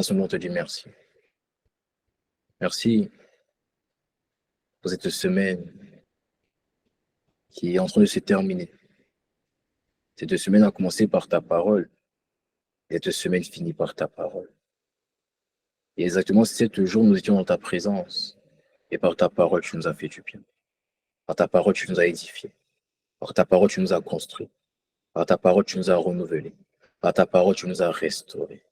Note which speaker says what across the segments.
Speaker 1: Commençons par te dire merci. Merci pour cette semaine qui est en train de se terminer. Cette semaine a commencé par ta parole. Cette semaine finit par ta parole. Et exactement 7 jours, nous étions dans ta présence. Et par ta parole, tu nous as fait du bien. Par ta parole, tu nous as édifiés. Par ta parole, tu nous as construits. Par ta parole, tu nous as renouvelés. Par ta parole, tu nous as restaurés.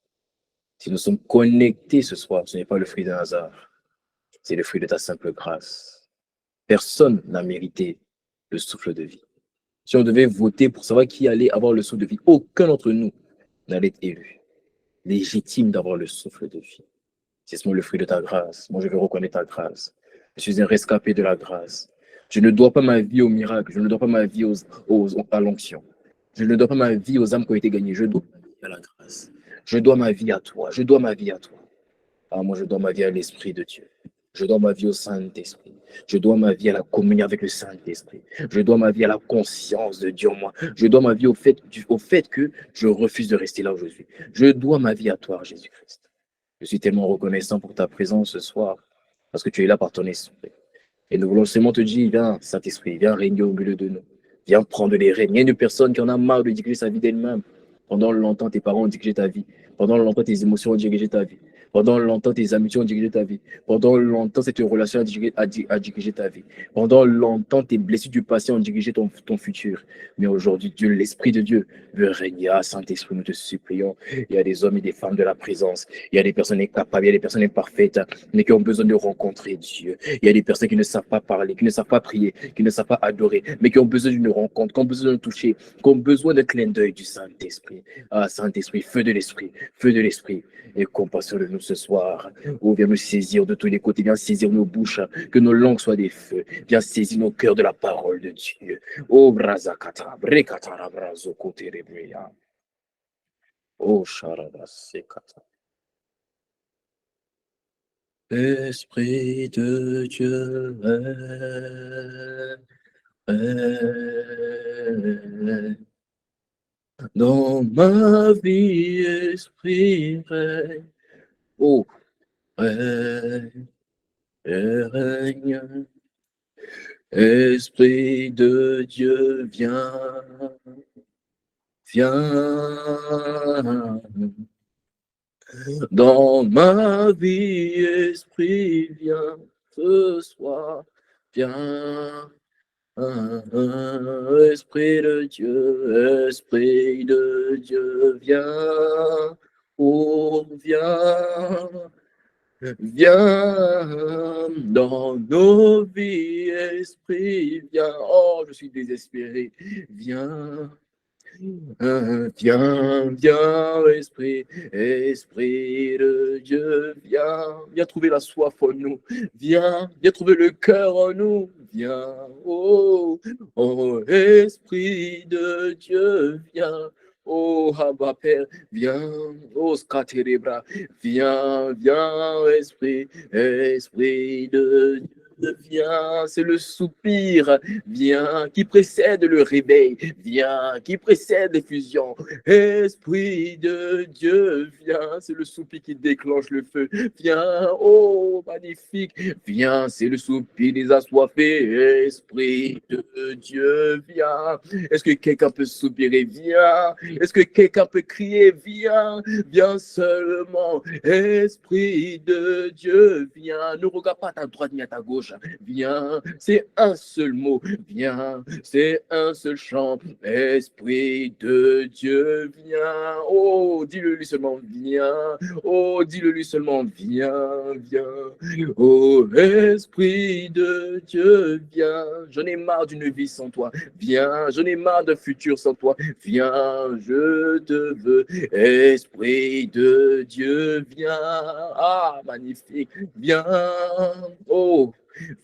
Speaker 1: Si nous sommes connectés ce soir, ce n'est pas le fruit d'un hasard. C'est le fruit de ta simple grâce. Personne n'a mérité le souffle de vie. Si on devait voter pour savoir qui allait avoir le souffle de vie, aucun d'entre nous n'allait être élu, légitime d'avoir le souffle de vie. C'est seulement le fruit de ta grâce. Moi, je veux reconnaître ta grâce. Je suis un rescapé de la grâce. Je ne dois pas ma vie au miracle. Je ne dois pas ma vie à l'onction. Je ne dois pas ma vie aux âmes qui ont été gagnées. Je dois ma vie à la grâce. Je dois ma vie à toi. Je dois ma vie à toi. Ah, moi, je dois ma vie à l'Esprit de Dieu. Je dois ma vie au Saint-Esprit. Je dois ma vie à la communion avec le Saint-Esprit. Je dois ma vie à la conscience de Dieu en moi. Je dois ma vie au fait que je refuse de rester là où je suis. Je dois ma vie à toi, Jésus-Christ. Je suis tellement reconnaissant pour ta présence ce soir, parce que tu es là par ton esprit. Et nous voulons seulement te dire, viens, Saint-Esprit, viens régner au milieu de nous. Viens prendre les rênes. Il y a une personne qui en a marre de diriger sa vie d'elle-même. Pendant longtemps, tes parents ont dirigé ta vie. Pendant longtemps, tes émotions ont dirigé ta vie. Pendant longtemps, tes amitiés ont dirigé ta vie. Pendant longtemps, cette relation a dirigé ta vie. Pendant longtemps, tes blessures du passé ont dirigé ton futur. Mais aujourd'hui, Dieu, l'Esprit de Dieu veut régner. Ah, Saint-Esprit, nous te supplions. Il y a des hommes et des femmes de la présence. Il y a des personnes incapables, il y a des personnes imparfaites, mais qui ont besoin de rencontrer Dieu. Il y a des personnes qui ne savent pas parler, qui ne savent pas prier, qui ne savent pas adorer, mais qui ont besoin d'une rencontre, qui ont besoin d'un toucher, qui ont besoin d'un clin d'œil du Saint-Esprit. Ah, Saint-Esprit, feu de l'Esprit, et compassion de nous ce soir. Oh, viens nous saisir de tous les côtés, viens saisir nos bouches, que nos langues soient des feux, viens saisir nos cœurs de la parole de Dieu. Oh, brazakata, brekatara, brazokote, rebreya. Oh, charadasekata. Esprit de Dieu, dans ma vie, esprit règne. Oh, règne, règne. Esprit de Dieu, viens, viens. Dans ma vie, esprit, viens ce soir, viens. Esprit de Dieu, viens, oh, viens, viens dans nos vies, esprit, viens, oh, je suis désespéré, viens. Viens, viens, esprit de Dieu, viens trouver la soif en nous, viens trouver le cœur en nous, viens, oh, esprit de Dieu, viens, oh, Abba Père, viens, oh, Skaterebra, viens, esprit de Dieu. Viens, c'est le soupir, viens, qui précède le réveil, viens, qui précède l'effusion. Esprit de Dieu, viens, c'est le soupir qui déclenche le feu. Viens, oh, magnifique, viens, c'est le soupir des assoiffés. Esprit de Dieu, viens. Est-ce que quelqu'un peut soupirer? Viens. Est-ce que quelqu'un peut crier? Viens, viens seulement. Esprit de Dieu, viens. Ne regarde pas à ta droite ni à ta gauche. Viens, c'est un seul mot. Viens, c'est un seul chant. Esprit de Dieu, viens. Oh, dis-le lui seulement, viens. Oh, dis-le lui seulement, viens, viens. Oh, Esprit de Dieu, viens. J'en ai marre d'une vie sans toi. Viens, j'en ai marre d'un futur sans toi. Viens, je te veux. Esprit de Dieu, viens. Ah, magnifique. Viens. Oh,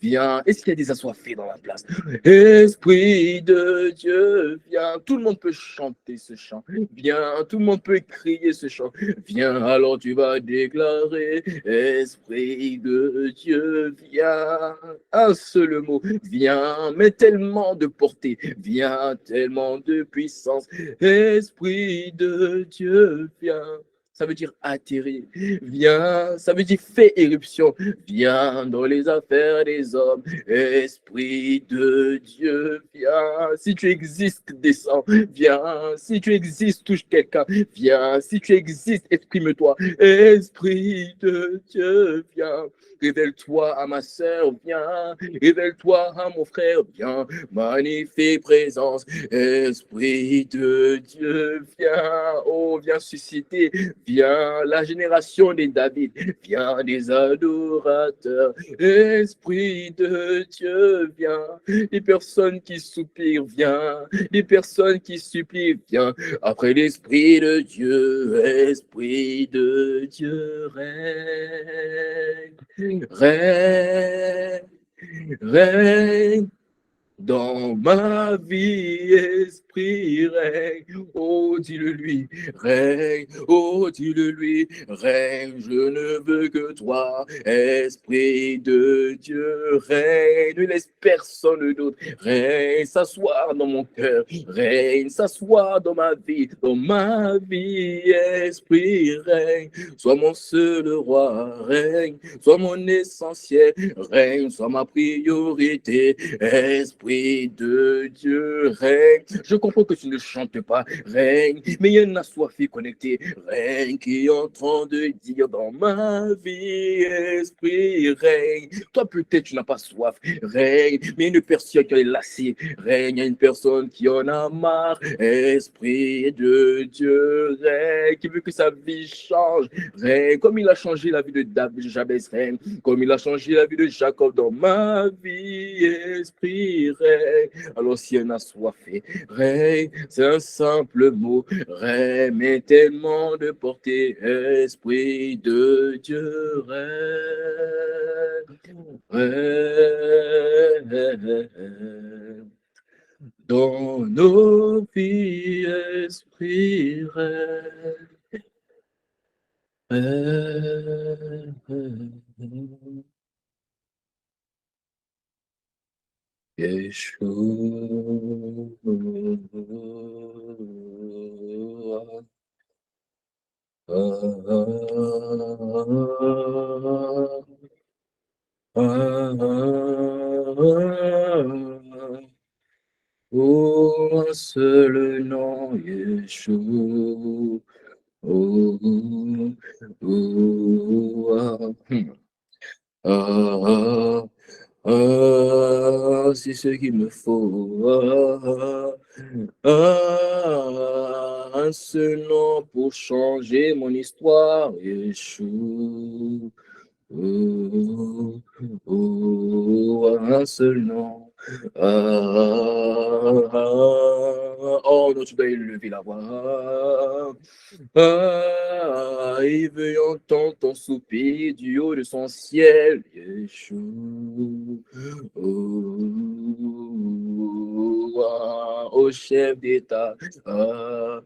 Speaker 1: viens. Est-ce qu'il y a des assoiffés dans la place? Esprit de Dieu, viens. Tout le monde peut chanter ce chant. Viens, tout le monde peut crier ce chant. Viens, alors tu vas déclarer. Esprit de Dieu, viens. Un seul mot. Viens, mais tellement de portée. Viens, tellement de puissance. Esprit de Dieu, viens. ça veut dire atterrir. Viens, ça veut dire fais éruption. Viens dans les affaires des hommes. Esprit de Dieu, viens. Si tu existes, descends. Viens. Si tu existes, touche quelqu'un. Viens. Si tu existes, exprime-toi. Esprit de Dieu, viens. Révèle-toi à ma sœur, viens. Révèle-toi à mon frère, viens. Magnifique présence. Esprit de Dieu, viens. Oh, viens susciter. Viens la génération des David. Viens des adorateurs. Esprit de Dieu, viens. Les personnes qui soupirent, viens. Les personnes qui supplient, viens. Après l'Esprit de Dieu, Esprit de Dieu, règne, règne, règne. Dans ma vie, esprit règne, oh dis-le lui, règne, oh dis-le lui, règne, je ne veux que toi, esprit de Dieu, règne, ne laisse personne d'autre, règne, s'asseoir dans mon cœur, règne, s'asseoir dans ma vie, esprit règne, sois mon seul roi, règne, sois mon essentiel, règne, sois ma priorité, Esprit de Dieu, règne. Je comprends que tu ne chantes pas, règne, mais il y a une assoiffé connecté, règne, qui est en train de dire dans ma vie, esprit, règne. Toi, peut-être, tu n'as pas soif, règne, mais une personne qui est lassée, règne, il y a une personne qui en a marre, esprit de Dieu, règne, qui veut que sa vie change, règne, comme il a changé la vie de David, Jabez, règne, comme il a changé la vie de Jacob dans ma vie, esprit, règne. Alors si on a soifé, règne, c'est un simple mot, règne, mais tellement de portée, esprit de Dieu, règne, règne. Dans nos vies, esprit, règne. Yeshua. Oh, un seul nom, Yeshua. Oh, oh, ah, c'est ce qu'il me faut. Un seul nom pour changer mon histoire, Yeshua. Un seul nom. Oh non, tu dois élever la voix. Il veut entendre ton soupir du haut de son ciel. Yeshua. Au chef d'État, toi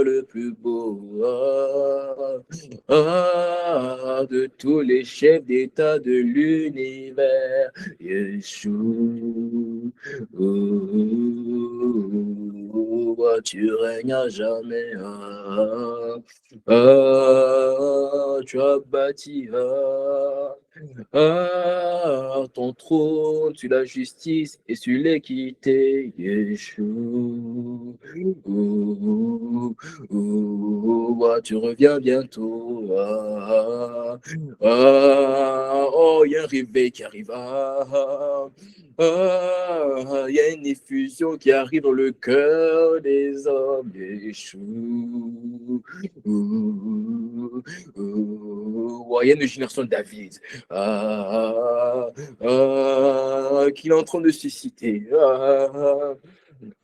Speaker 1: le plus beau, de tous les chefs d'État de l'univers, Yeshua, tu règnes à jamais, tu as bâti ton trône sur la justice et sur l'équité, Yeshua. Tu reviens bientôt. Oh, il y a un réveil qui arrive. Il y a une effusion qui arrive dans le cœur des hommes, Yeshua. Il y a une génération de David qu'il est en train de susciter.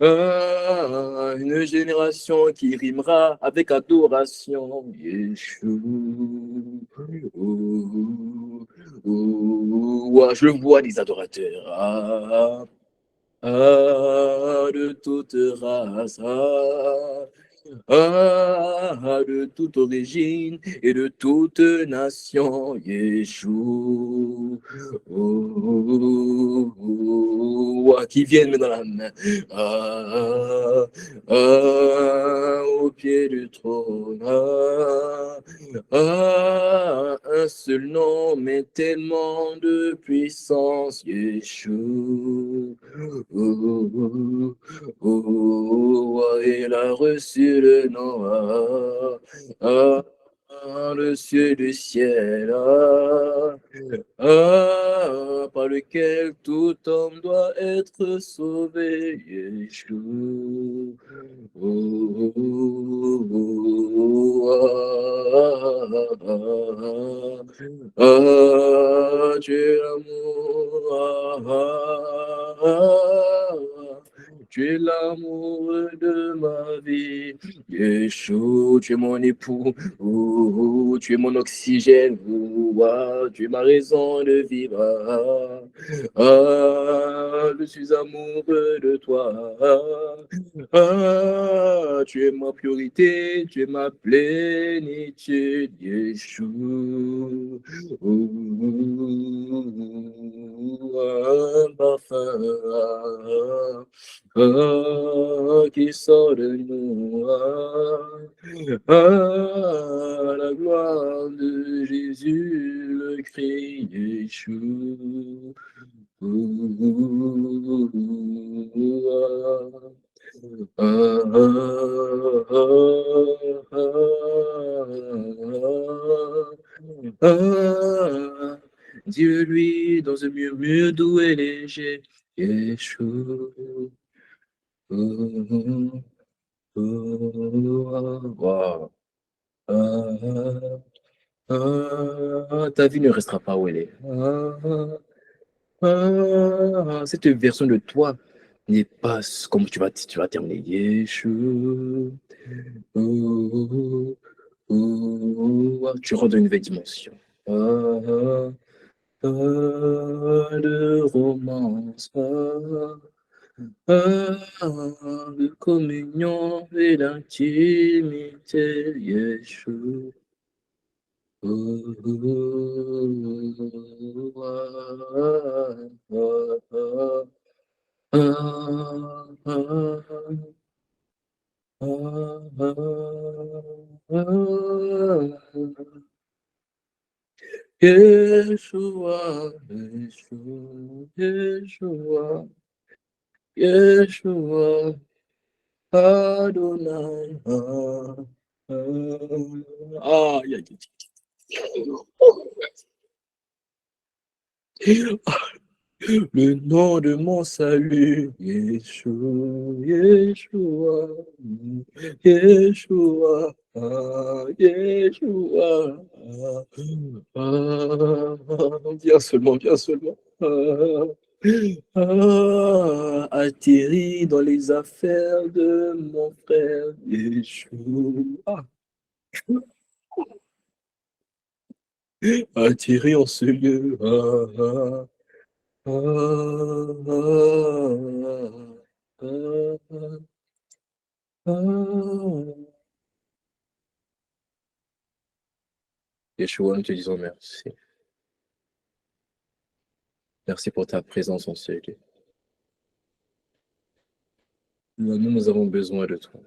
Speaker 1: Une génération qui rimera avec adoration. Yeshua. Je vois des adorateurs de toute race. de toute origine et de toute nation, Yeshua, qui viennent dans la main, au pied du trône, un seul nom, mais tellement de puissance, Yeshua. Il a reçu le nom, le ciel du ciel, par lequel tout homme doit être sauvé, Yeshua. Tu es l'amour, tu es l'amour de ma vie, Yeshua, tu es mon époux, tu es mon oxygène, tu es ma raison de vivre, je suis amoureux de toi, tu es ma priorité, tu es ma plénitude, Yeshua. Un parfum qui sort de nous, la gloire de Jésus, le cri Yeshua. Dis-le-lui dans un murmure doux et léger, Yeshua. Wow. Ta vie ne restera pas où elle est. Cette version de toi n'est pas comme tu vas terminer. Yeshua. Tu rentres dans une nouvelle dimension. De romance, de communion et d'intimité, Yeshua. Yeshua, Yeshua, Yeshua, Yeshua, Adonai. Yeah. Le nom de mon salut, Yeshua, Yeshua, Yeshua, Yeshua. Bien seulement, bien seulement. Atterri dans les affaires de mon frère, Yeshua. Atterri en ce lieu. Yeshua, nous te disons merci. Merci pour ta présence en ce lieu. Nous avons besoin de toi.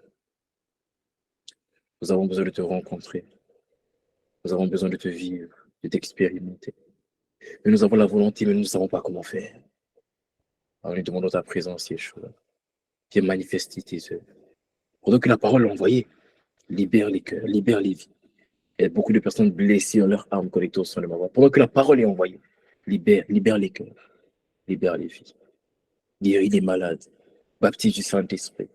Speaker 1: Nous avons besoin de te rencontrer. Nous avons besoin de te vivre, de t'expérimenter. Mais nous avons la volonté, mais nous ne savons pas comment faire. Alors nous demandons ta présence, Yeshua. Viens manifester tes œuvres. Pendant que la parole est envoyée, libère les cœurs, libère les vies. Il y a beaucoup de personnes blessées dans leur âme connectées au son de ma voix. Pendant que la parole est envoyée, libère les cœurs, libère les vies. Guéris les malades, baptise du Saint-Esprit,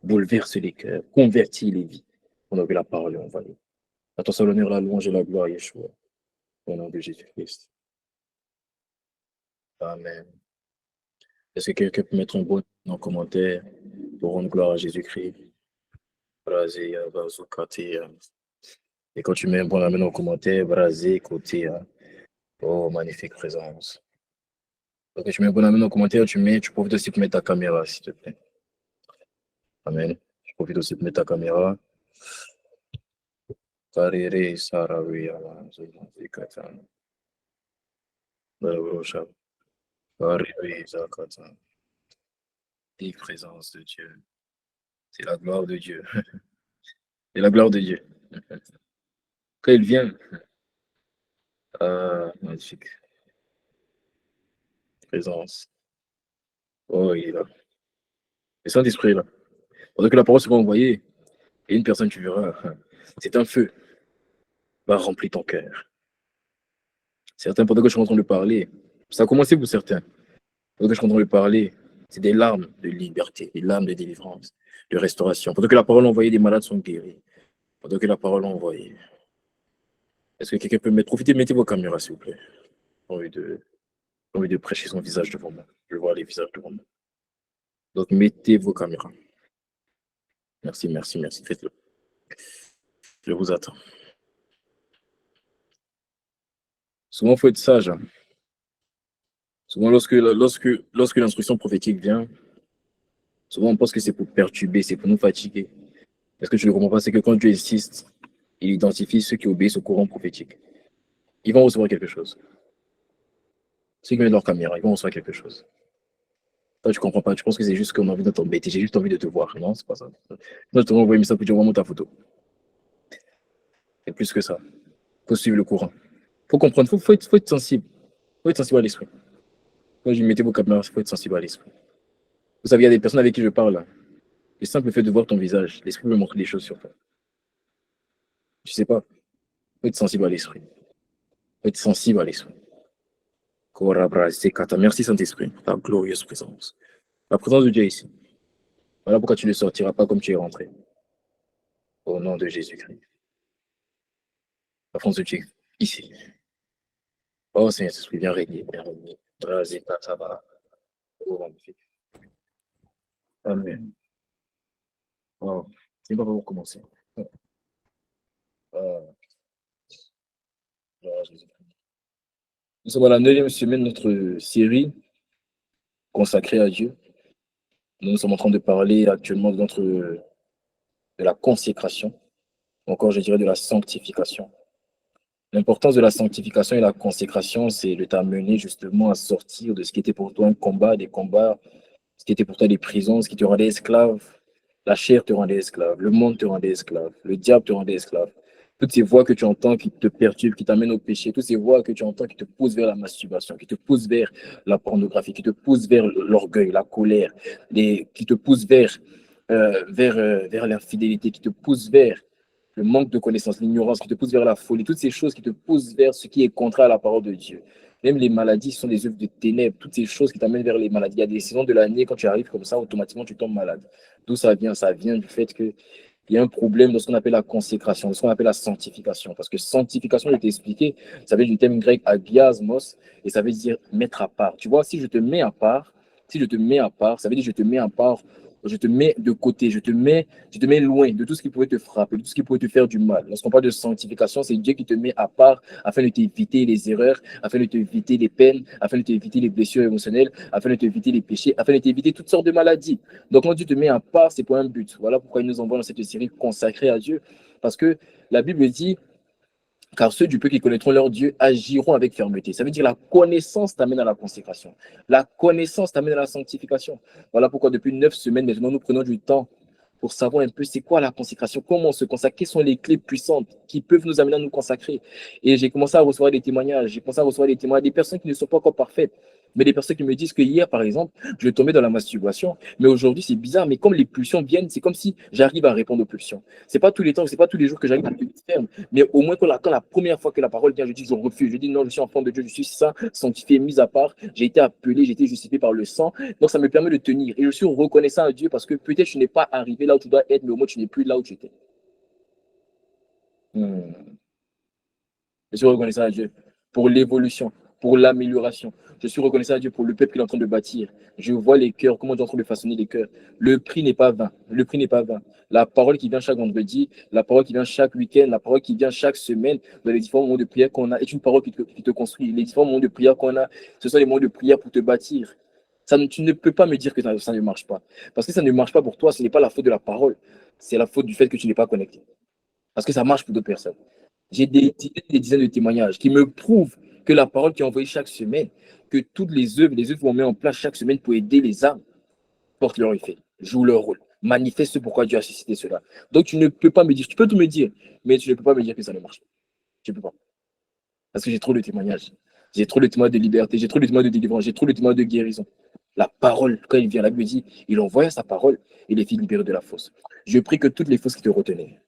Speaker 1: bouleverse les cœurs, convertis les vies. Pendant que la parole est envoyée. À toi seul l'honneur, la louange et la gloire, Yeshua. Au nom de Jésus-Christ. Amen. Est-ce que quelqu'un peut mettre un bon en commentaire pour rendre gloire à Jésus-Christ? Et quand tu mets un bon amen en commentaire, brasé, côté. Oh, magnifique présence. Donc, tu mets un bon amen en commentaire, tu profites aussi pour mettre ta caméra, s'il te plaît. Amen. Tu profites aussi pour mettre ta caméra. Karere Sarawi Zikatan. Barosha. Karere Zakatan. Et présence de Dieu. C'est la gloire de Dieu. C'est la gloire de Dieu. Quand il vient, magnifique. Présence. Oh, il est là. Le Saint-Esprit est là. Pendant que la parole sera envoyée, et une personne, tu verras, c'est un feu, va remplir ton cœur. Certains, pendant que je suis en train de parler, ça a commencé pour certains. Pendant que je suis en train de parler, c'est des larmes de liberté, des larmes de délivrance, de restauration. Pendant que la parole envoyée, des malades sont guéris. Pendant que la parole envoyée. Est-ce que quelqu'un peut mettre, profitez, mettez vos caméras, s'il vous plaît. J'ai envie de prêcher son visage devant moi. Je vois les visages devant moi. Donc, mettez vos caméras. Merci, merci, merci. Faites-le. Je vous attends. Souvent, il faut être sage. Hein. Souvent, lorsque l'instruction prophétique vient, souvent on pense que c'est pour perturber, c'est pour nous fatiguer. Est-ce que tu ne comprends pas? C'est que quand Dieu insiste, il identifie ceux qui obéissent au courant prophétique. Ils vont recevoir quelque chose. Ceux qui mettent leur caméra, ils vont recevoir quelque chose. Toi, tu ne comprends pas. Tu penses que c'est juste qu'on a envie de t'embêter. J'ai juste envie de te voir. Non, c'est pas ça. Moi, je te renvoie un message pour dire vraiment ta photo. C'est plus que ça. Il faut suivre le courant. Il faut comprendre. Faut être sensible. Il faut être sensible à l'esprit. Quand je mettais vos caméras, il faut être sensible à l'esprit. Vous savez, il y a des personnes avec qui je parle. Là. Le simple fait de voir ton visage, l'esprit me montre des choses sur toi. Tu sais pas. Il faut être sensible à l'esprit. Il faut être sensible à l'esprit. Merci Saint-Esprit pour ta glorieuse présence. La présence de Dieu est ici. Voilà pourquoi tu ne sortiras pas comme tu es rentré. Au nom de Jésus-Christ. La présence de Dieu ici. Oh Seigneur, Esprit, viens régner, viens régner. Ça va. Oh, magnifique. Amen. Oh, c'est pas pour commencer. Oh, nous sommes à la 9e semaine de notre série consacrée à Dieu. Nous sommes en train de parler actuellement de la consécration, ou encore je dirais de la sanctification. L'importance de la sanctification et la consécration, c'est de t'amener justement à sortir de ce qui était pour toi un combat, des combats, ce qui était pour toi des prisons, ce qui te rendait esclave. La chair te rendait esclave, le monde te rendait esclave, le diable te rendait esclave. Toutes ces voix que tu entends qui te perturbent, qui t'amènent au péché, toutes ces voix que tu entends qui te poussent vers la masturbation, qui te poussent vers la pornographie, qui te poussent vers l'orgueil, la colère, qui te poussent vers l'infidélité, qui te poussent vers le manque de connaissance, l'ignorance, qui te pousse vers la folie, toutes ces choses qui te poussent vers ce qui est contraire à la parole de Dieu. Même les maladies sont des œuvres de ténèbres, toutes ces choses qui t'amènent vers les maladies. Il y a des saisons de l'année, quand tu arrives comme ça, automatiquement, tu tombes malade. D'où ça vient? Ça vient du fait qu'il y a un problème dans ce qu'on appelle la consécration, dans ce qu'on appelle la sanctification. Parce que sanctification, je t'ai expliqué, ça vient du terme grec agiasmos, et ça veut dire mettre à part. Tu vois, si je te mets à part, ça veut dire je te mets à part, je te mets de côté, je te mets loin de tout ce qui pourrait te frapper, de tout ce qui pourrait te faire du mal. Lorsqu'on parle de sanctification, c'est Dieu qui te met à part afin de t'éviter les erreurs, afin de t'éviter les peines, afin de t'éviter les blessures émotionnelles, afin de t'éviter les péchés, afin de t'éviter toutes sortes de maladies. Donc quand Dieu te met à part, c'est pour un but. Voilà pourquoi il nous envoie dans cette série consacrée à Dieu. Parce que la Bible dit car ceux du peuple qui connaîtront leur Dieu agiront avec fermeté. Ça veut dire la connaissance t'amène à la consécration. La connaissance t'amène à la sanctification. Voilà pourquoi depuis 9 semaines maintenant, nous prenons du temps pour savoir un peu c'est quoi la consécration, comment on se consacre, quelles sont les clés puissantes qui peuvent nous amener à nous consacrer. Et j'ai commencé à recevoir des témoignages, j'ai commencé à recevoir des témoignages des personnes qui ne sont pas encore parfaites, mais des personnes qui me disent que hier, par exemple, je tombais dans la masturbation, mais aujourd'hui, c'est bizarre, mais comme les pulsions viennent, c'est comme si j'arrive à répondre aux pulsions. C'est pas tous les temps, c'est pas tous les jours que j'arrive à tenir ferme, mais au moins quand la première fois que la parole vient, je dis je refuse, je dis non, je suis enfant de Dieu, je suis saint, sanctifié, mis à part, j'ai été appelé, j'ai été justifié par le sang, donc ça me permet de tenir. Et je suis reconnaissant à Dieu parce que peut-être je n'ai pas arrivé là où tu dois être, mais au moins tu n'es plus là où tu étais. Hmm. Je suis reconnaissant à Dieu pour l'évolution, pour l'amélioration. Je suis reconnaissant à Dieu pour le peuple qu'il est en train de bâtir. Je vois les cœurs, comment Dieu est en train de façonner les cœurs. Le prix n'est pas vain. Le prix n'est pas vain. La parole qui vient chaque vendredi, la parole qui vient chaque week-end, la parole qui vient chaque semaine dans les différents moments de prière qu'on a est une parole qui te construit. Les différents moments de prière qu'on a, ce sont les moments de prière pour te bâtir. Tu ne peux pas me dire que ça ne marche pas. Parce que ça ne marche pas pour toi, ce n'est pas la faute de la parole. c'est la faute du fait que tu n'es pas connecté. Parce que ça marche pour d'autres personnes. J'ai des dizaines de témoignages qui me prouvent que la parole qui est envoyée chaque semaine, que toutes les œuvres qu'on met en place chaque semaine pour aider les âmes, portent leur effet, jouent leur rôle, manifestent pourquoi Dieu a suscité cela. Donc tu ne peux pas me dire, tu peux tout me dire, mais tu ne peux pas me dire que ça ne marche pas. Tu ne peux pas. Parce que j'ai trop de témoignages. J'ai trop de témoignages de liberté, j'ai trop de témoignages de délivrance, j'ai trop de témoignages de guérison. La parole, quand il vient, la Bible dit, il envoie sa parole et les filles libérées de la fosse. Je prie que toutes les fausses qui te retenaient,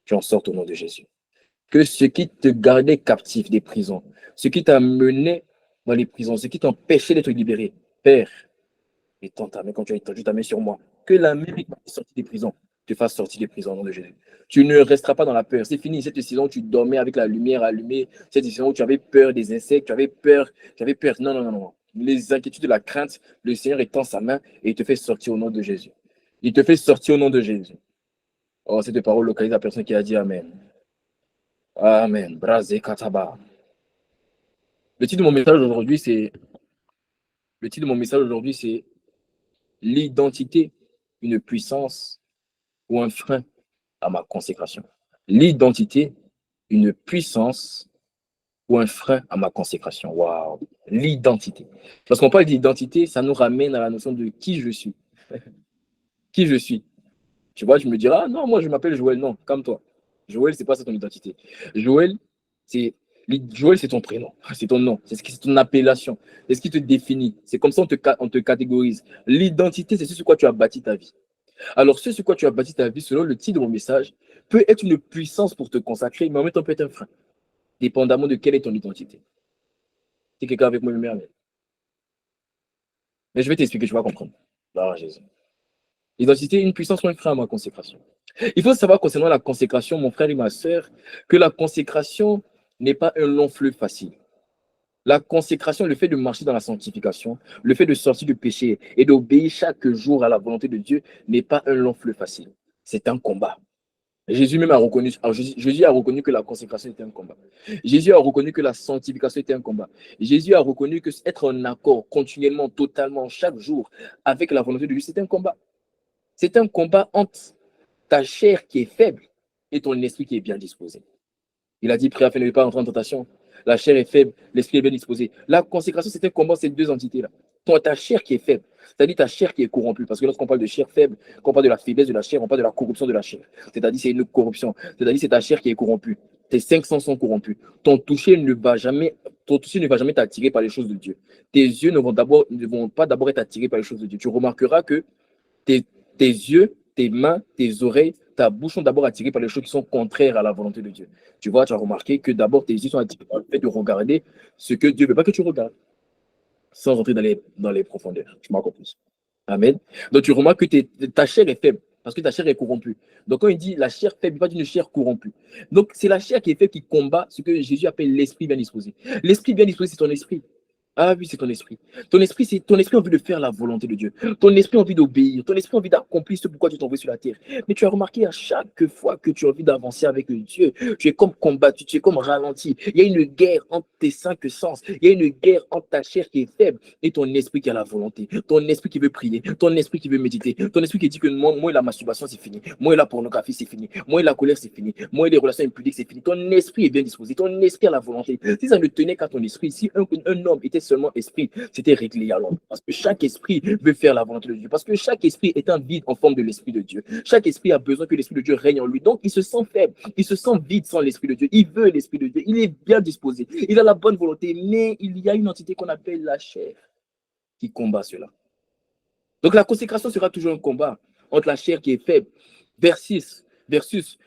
Speaker 1: tu en sortes au nom de Jésus. Que ce qui te gardait captif des prisons, ce qui t'a mené dans les prisons, ce qui t'empêchait d'être libéré, Père, étends ta main quand tu as étendu ta main sur moi. Que la main qui m'a sorti des prisons te fasse sortir des prisons au nom de Jésus. Tu ne resteras pas dans la peur. C'est fini cette saison où tu dormais avec la lumière allumée, cette saison où tu avais peur des insectes, tu avais peur. Non, non, non, non. Les inquiétudes de la crainte, le Seigneur étend sa main et il te fait sortir au nom de Jésus. Il te fait sortir au nom de Jésus. Oh, cette parole localise la personne qui a dit Amen. Amen. Brazé Kataba. Le titre de mon message aujourd'hui, c'est l'identité, une puissance ou un frein à ma consécration. L'identité, une puissance ou un frein à ma consécration. Waouh! L'identité. Lorsqu'on parle d'identité, ça nous ramène à la notion de qui je suis. Qui je suis. Tu vois, je me dirais, ah non, moi je m'appelle Joël. Non, comme toi. Joël, c'est pas ça ton identité. Joël, c'est Joël, c'est ton prénom, c'est ton nom, c'est ton appellation, c'est ce qui te définit. C'est comme ça on te catégorise. L'identité, c'est ce sur quoi tu as bâti ta vie. Alors, ce sur quoi tu as bâti ta vie, selon le titre de mon message, peut être une puissance pour te consacrer, mais en même temps peut être un frein, dépendamment de quelle est ton identité. C'est quelqu'un avec moi, mais je vais t'expliquer, tu vas comprendre. Ah, Jésus. L'identité, une puissance ou un frein à ma consécration. Il faut savoir concernant la consécration, mon frère et ma soeur, que la consécration n'est pas un long fleuve facile. La consécration, le fait de marcher dans la sanctification, le fait de sortir du péché et d'obéir chaque jour à la volonté de Dieu n'est pas un long fleuve facile. C'est un combat. Jésus même a reconnu, Jésus a reconnu que la consécration était un combat. Jésus a reconnu que la sanctification était un combat. Jésus a reconnu que être en accord continuellement, totalement, chaque jour avec la volonté de Dieu, c'est un combat. C'est un combat entre ta chair qui est faible et ton esprit qui est bien disposé. Il a dit, prêt afin de ne pas entrer en tentation. La chair est faible, l'esprit est bien disposé. La consécration, c'est un combat, ces deux entités-là. Ta chair qui est faible, c'est-à-dire ta chair qui est corrompue. Parce que lorsqu'on parle de chair faible, quand on parle de la faiblesse de la chair, on parle de la corruption de la chair. C'est-à-dire c'est une corruption. C'est-à-dire c'est ta chair qui est corrompue. Tes 500 sont corrompus. Ton toucher ne va jamais t'attirer par les choses de Dieu. Tes yeux ne vont pas d'abord être attirés par les choses de Dieu. Tu remarqueras que tes yeux, tes mains, tes oreilles, ta bouche sont d'abord attirées par les choses qui sont contraires à la volonté de Dieu. Tu vois, tu as remarqué que d'abord tes yeux sont attirés par le fait de regarder ce que Dieu ne veut pas que tu regardes, sans entrer dans les profondeurs. Je m'en plus. Amen. Donc tu remarques que ta chair est faible, parce que ta chair est corrompue. Donc quand il dit la chair faible, il parle d'une chair corrompue. Donc c'est la chair qui est faible qui combat ce que Jésus appelle l'esprit bien disposé. L'esprit bien disposé, c'est ton esprit. Ah oui, c'est ton esprit. Ton esprit a envie de faire la volonté de Dieu. Ton esprit a envie d'obéir. Ton esprit a envie d'accomplir ce pourquoi tu t'envoies sur la terre. Mais tu as remarqué à chaque fois que tu as envie d'avancer avec Dieu, tu es comme combattu, tu es comme ralenti. Il y a une guerre entre tes cinq sens. Il y a une guerre entre ta chair qui est faible et ton esprit qui a la volonté. Ton esprit qui veut prier. Ton esprit qui veut méditer. Ton esprit qui dit que moi la masturbation, c'est fini. Moi, la pornographie, c'est fini. Moi, la colère, c'est fini. Moi, les relations impudiques, c'est fini. Ton esprit est bien disposé. Ton esprit a la volonté. Si ça ne tenait qu'à ton esprit, si un homme était seulement esprit, c'était réglé alors. Parce que chaque esprit veut faire la volonté de Dieu. Parce que chaque esprit est un vide en forme de l'esprit de Dieu. Chaque esprit a besoin que l'esprit de Dieu règne en lui. Donc, il se sent faible. Il se sent vide sans l'esprit de Dieu. Il veut l'esprit de Dieu. Il est bien disposé. Il a la bonne volonté. Mais il y a une entité qu'on appelle la chair qui combat cela. Donc, la consécration sera toujours un combat entre la chair qui est faible versus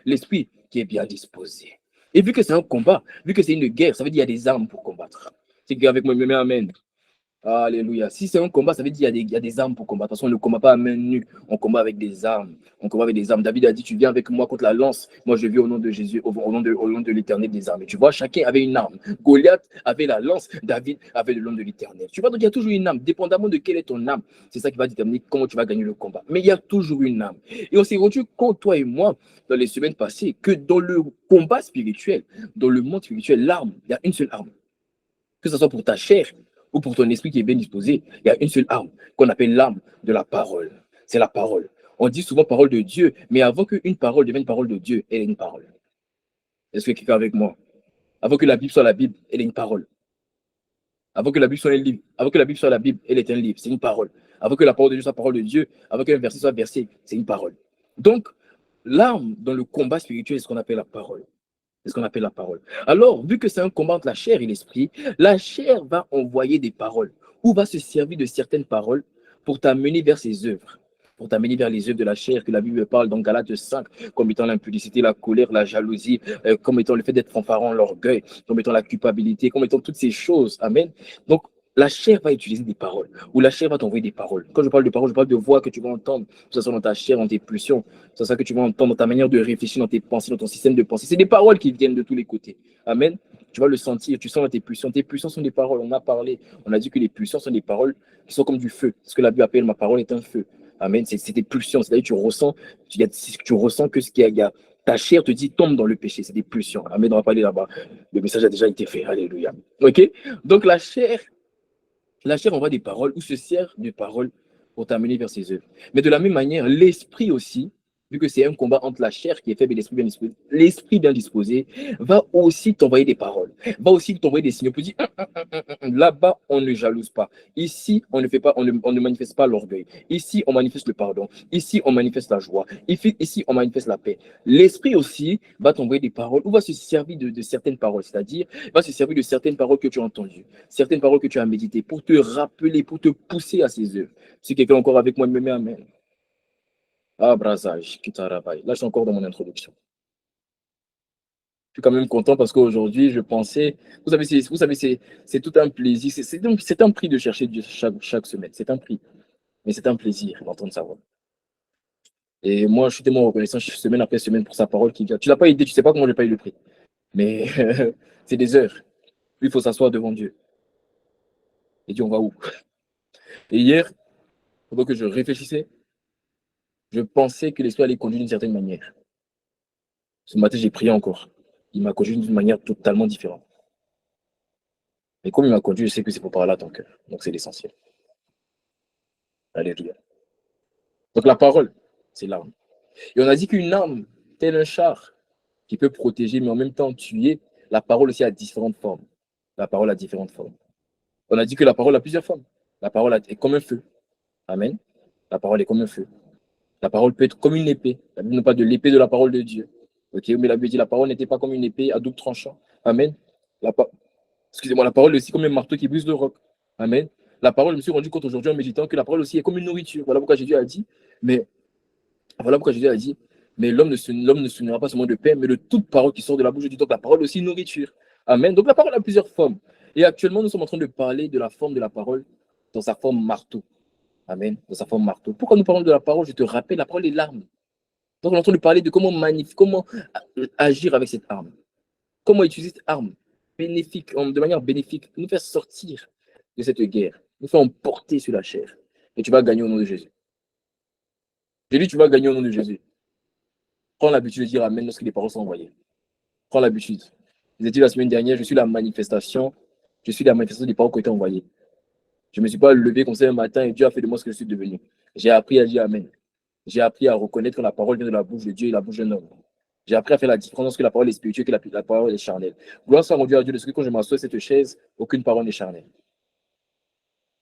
Speaker 1: l'esprit qui est bien disposé. Et vu que c'est un combat, vu que c'est une guerre, ça veut dire qu'il y a des armes pour combattre. C'est qu'avec moi, amen. Alléluia. Si c'est un combat, ça veut dire qu'il y a des armes pour combattre. De toute façon, on ne combat pas à main nue, on combat avec des armes. On combat avec des armes. David a dit, tu viens avec moi contre la lance. Moi, je viens au nom de Jésus, au nom de l'Éternel des armées. Tu vois, chacun avait une arme. Goliath avait la lance, David avait le nom de l'Éternel. Tu vois, donc il y a toujours une arme. Dépendamment de quelle est ton arme, c'est ça qui va déterminer comment tu vas gagner le combat. Mais il y a toujours une arme. Et on s'est rendu compte, toi et moi, dans les semaines passées, que dans le combat spirituel, dans le monde spirituel, l'arme, il y a une seule arme. Que ce soit pour ta chair ou pour ton esprit qui est bien disposé, il y a une seule arme qu'on appelle l'arme de la parole. C'est la parole. On dit souvent parole de Dieu, mais avant qu'une parole devienne parole de Dieu, elle est une parole. Est-ce que quelqu'un est avec moi? Avant que la Bible soit la Bible, elle est une parole. Avant que la Bible soit un livre, avant que la Bible soit la Bible, elle est un livre, c'est une parole. Avant que la parole de Dieu soit parole de Dieu, avant qu'un verset soit versé, c'est une parole. Donc, l'arme dans le combat spirituel, c'est ce qu'on appelle la parole. C'est ce qu'on appelle la parole. Alors, vu que c'est un combat entre la chair et l'esprit, la chair va envoyer des paroles ou va se servir de certaines paroles pour t'amener vers ses œuvres, pour t'amener vers les œuvres de la chair que la Bible parle dans Galates 5, comme étant l'impudicité, la colère, la jalousie, comme étant le fait d'être fanfaron, l'orgueil, comme étant la culpabilité, comme étant toutes ces choses. Amen. Donc, la chair va utiliser des paroles, ou la chair va t'envoyer des paroles. Quand je parle de paroles, je parle de voix que tu vas entendre, que ce soit dans ta chair, dans tes pulsions, c'est ça que tu vas entendre dans ta manière de réfléchir, dans tes pensées, dans ton système de pensée. C'est des paroles qui viennent de tous les côtés. Amen. Tu vas le sentir, tu sens dans tes pulsions. Tes pulsions sont des paroles. On a parlé, on a dit que les pulsions sont des paroles qui sont comme du feu. Ce que la Bible appelle ma parole est un feu. Amen. C'est des pulsions. C'est-à-dire que tu ressens que ce qu'il y a, ta chair te dit tombe dans le péché. C'est des pulsions. Amen. On va parler là-bas. Le message a déjà été fait. Alléluia. OK? Donc la chair envoie des paroles ou se sert de paroles pour t'amener vers ses œuvres. Mais de la même manière, l'esprit aussi, vu que c'est un combat entre la chair qui est faible et l'esprit bien disposé va aussi t'envoyer des paroles, va aussi t'envoyer des signaux pour dire là-bas, on ne jalouse pas. Ici, on ne fait pas, on ne manifeste pas l'orgueil. Ici, on manifeste le pardon. Ici, on manifeste la joie. Ici, on manifeste la paix. L'esprit aussi va t'envoyer des paroles ou va se servir de certaines paroles, c'est-à-dire va se servir de certaines paroles que tu as entendues, certaines paroles que tu as méditées pour te rappeler, pour te pousser à ses œuvres. Si quelqu'un est encore avec moi, il me met amen. Ah, brasage, kitarabai. Là, je suis encore dans mon introduction. Je suis quand même content parce qu'aujourd'hui, je pensais, vous savez, c'est tout un plaisir. C'est un prix de chercher Dieu chaque semaine. C'est un prix. Mais c'est un plaisir d'entendre sa voix. Et moi, je suis tellement reconnaissant semaine après semaine pour sa parole qui vient. Tu l'as pas aidé, tu sais pas comment j'ai pas eu le prix. Mais c'est des heures. Il faut s'asseoir devant Dieu. Et Dieu, on va où? Et hier, pendant que je réfléchissais, je pensais que l'Esprit allait conduire d'une certaine manière. Ce matin, j'ai prié encore. Il m'a conduit d'une manière totalement différente. Mais comme il m'a conduit, je sais que c'est pour parler à ton cœur. Donc c'est l'essentiel. Alléluia. Donc la parole, c'est l'arme. Et on a dit qu'une arme, tel un char, qui peut protéger, mais en même temps tuer, la parole aussi a différentes formes. La parole a différentes formes. On a dit que la parole a plusieurs formes. La parole est comme un feu. Amen. La parole est comme un feu. La parole peut être comme une épée. La Bible ne parle pas de l'épée de la parole de Dieu. Ok, mais la Bible dit la parole n'était pas comme une épée à double tranchant. Amen. La, excusez-moi, la parole est aussi comme un marteau qui brise le roc. Amen. La parole, je me suis rendu compte aujourd'hui en méditant que la parole aussi est comme une nourriture. Voilà pourquoi Jésus a dit, mais voilà pourquoi Jésus a dit, mais l'homme ne se nourrira pas seulement de pain, mais de toute parole qui sort de la bouche de Dieu. Donc la parole aussi nourriture. Amen. Donc la parole a plusieurs formes. Et actuellement, nous sommes en train de parler de la forme de la parole dans sa forme marteau. Amen. Dans sa forme marteau. Pourquoi nous parlons de la parole? Je te rappelle, la parole est l'arme. Donc on est en train de parler de comment agir avec cette arme. Comment utiliser cette arme bénéfique, de manière bénéfique, pour nous faire sortir de cette guerre, nous faire emporter sur la chair. Et tu vas gagner au nom de Jésus. J'ai dit, tu vas gagner au nom de Jésus. Prends l'habitude de dire Amen lorsque les paroles sont envoyées. Prends l'habitude. J'ai dit la semaine dernière, je suis la manifestation des paroles qui ont été envoyées. Je ne me suis pas levé comme ça un matin et Dieu a fait de moi ce que je suis devenu. J'ai appris à dire Amen. J'ai appris à reconnaître que la parole vient de la bouche de Dieu et la bouche d'un homme. J'ai appris à faire la différence que la parole est spirituelle et que la parole est charnelle. Gloire soit rendue à Dieu de ce que quand je m'assois sur cette chaise, aucune parole n'est charnelle.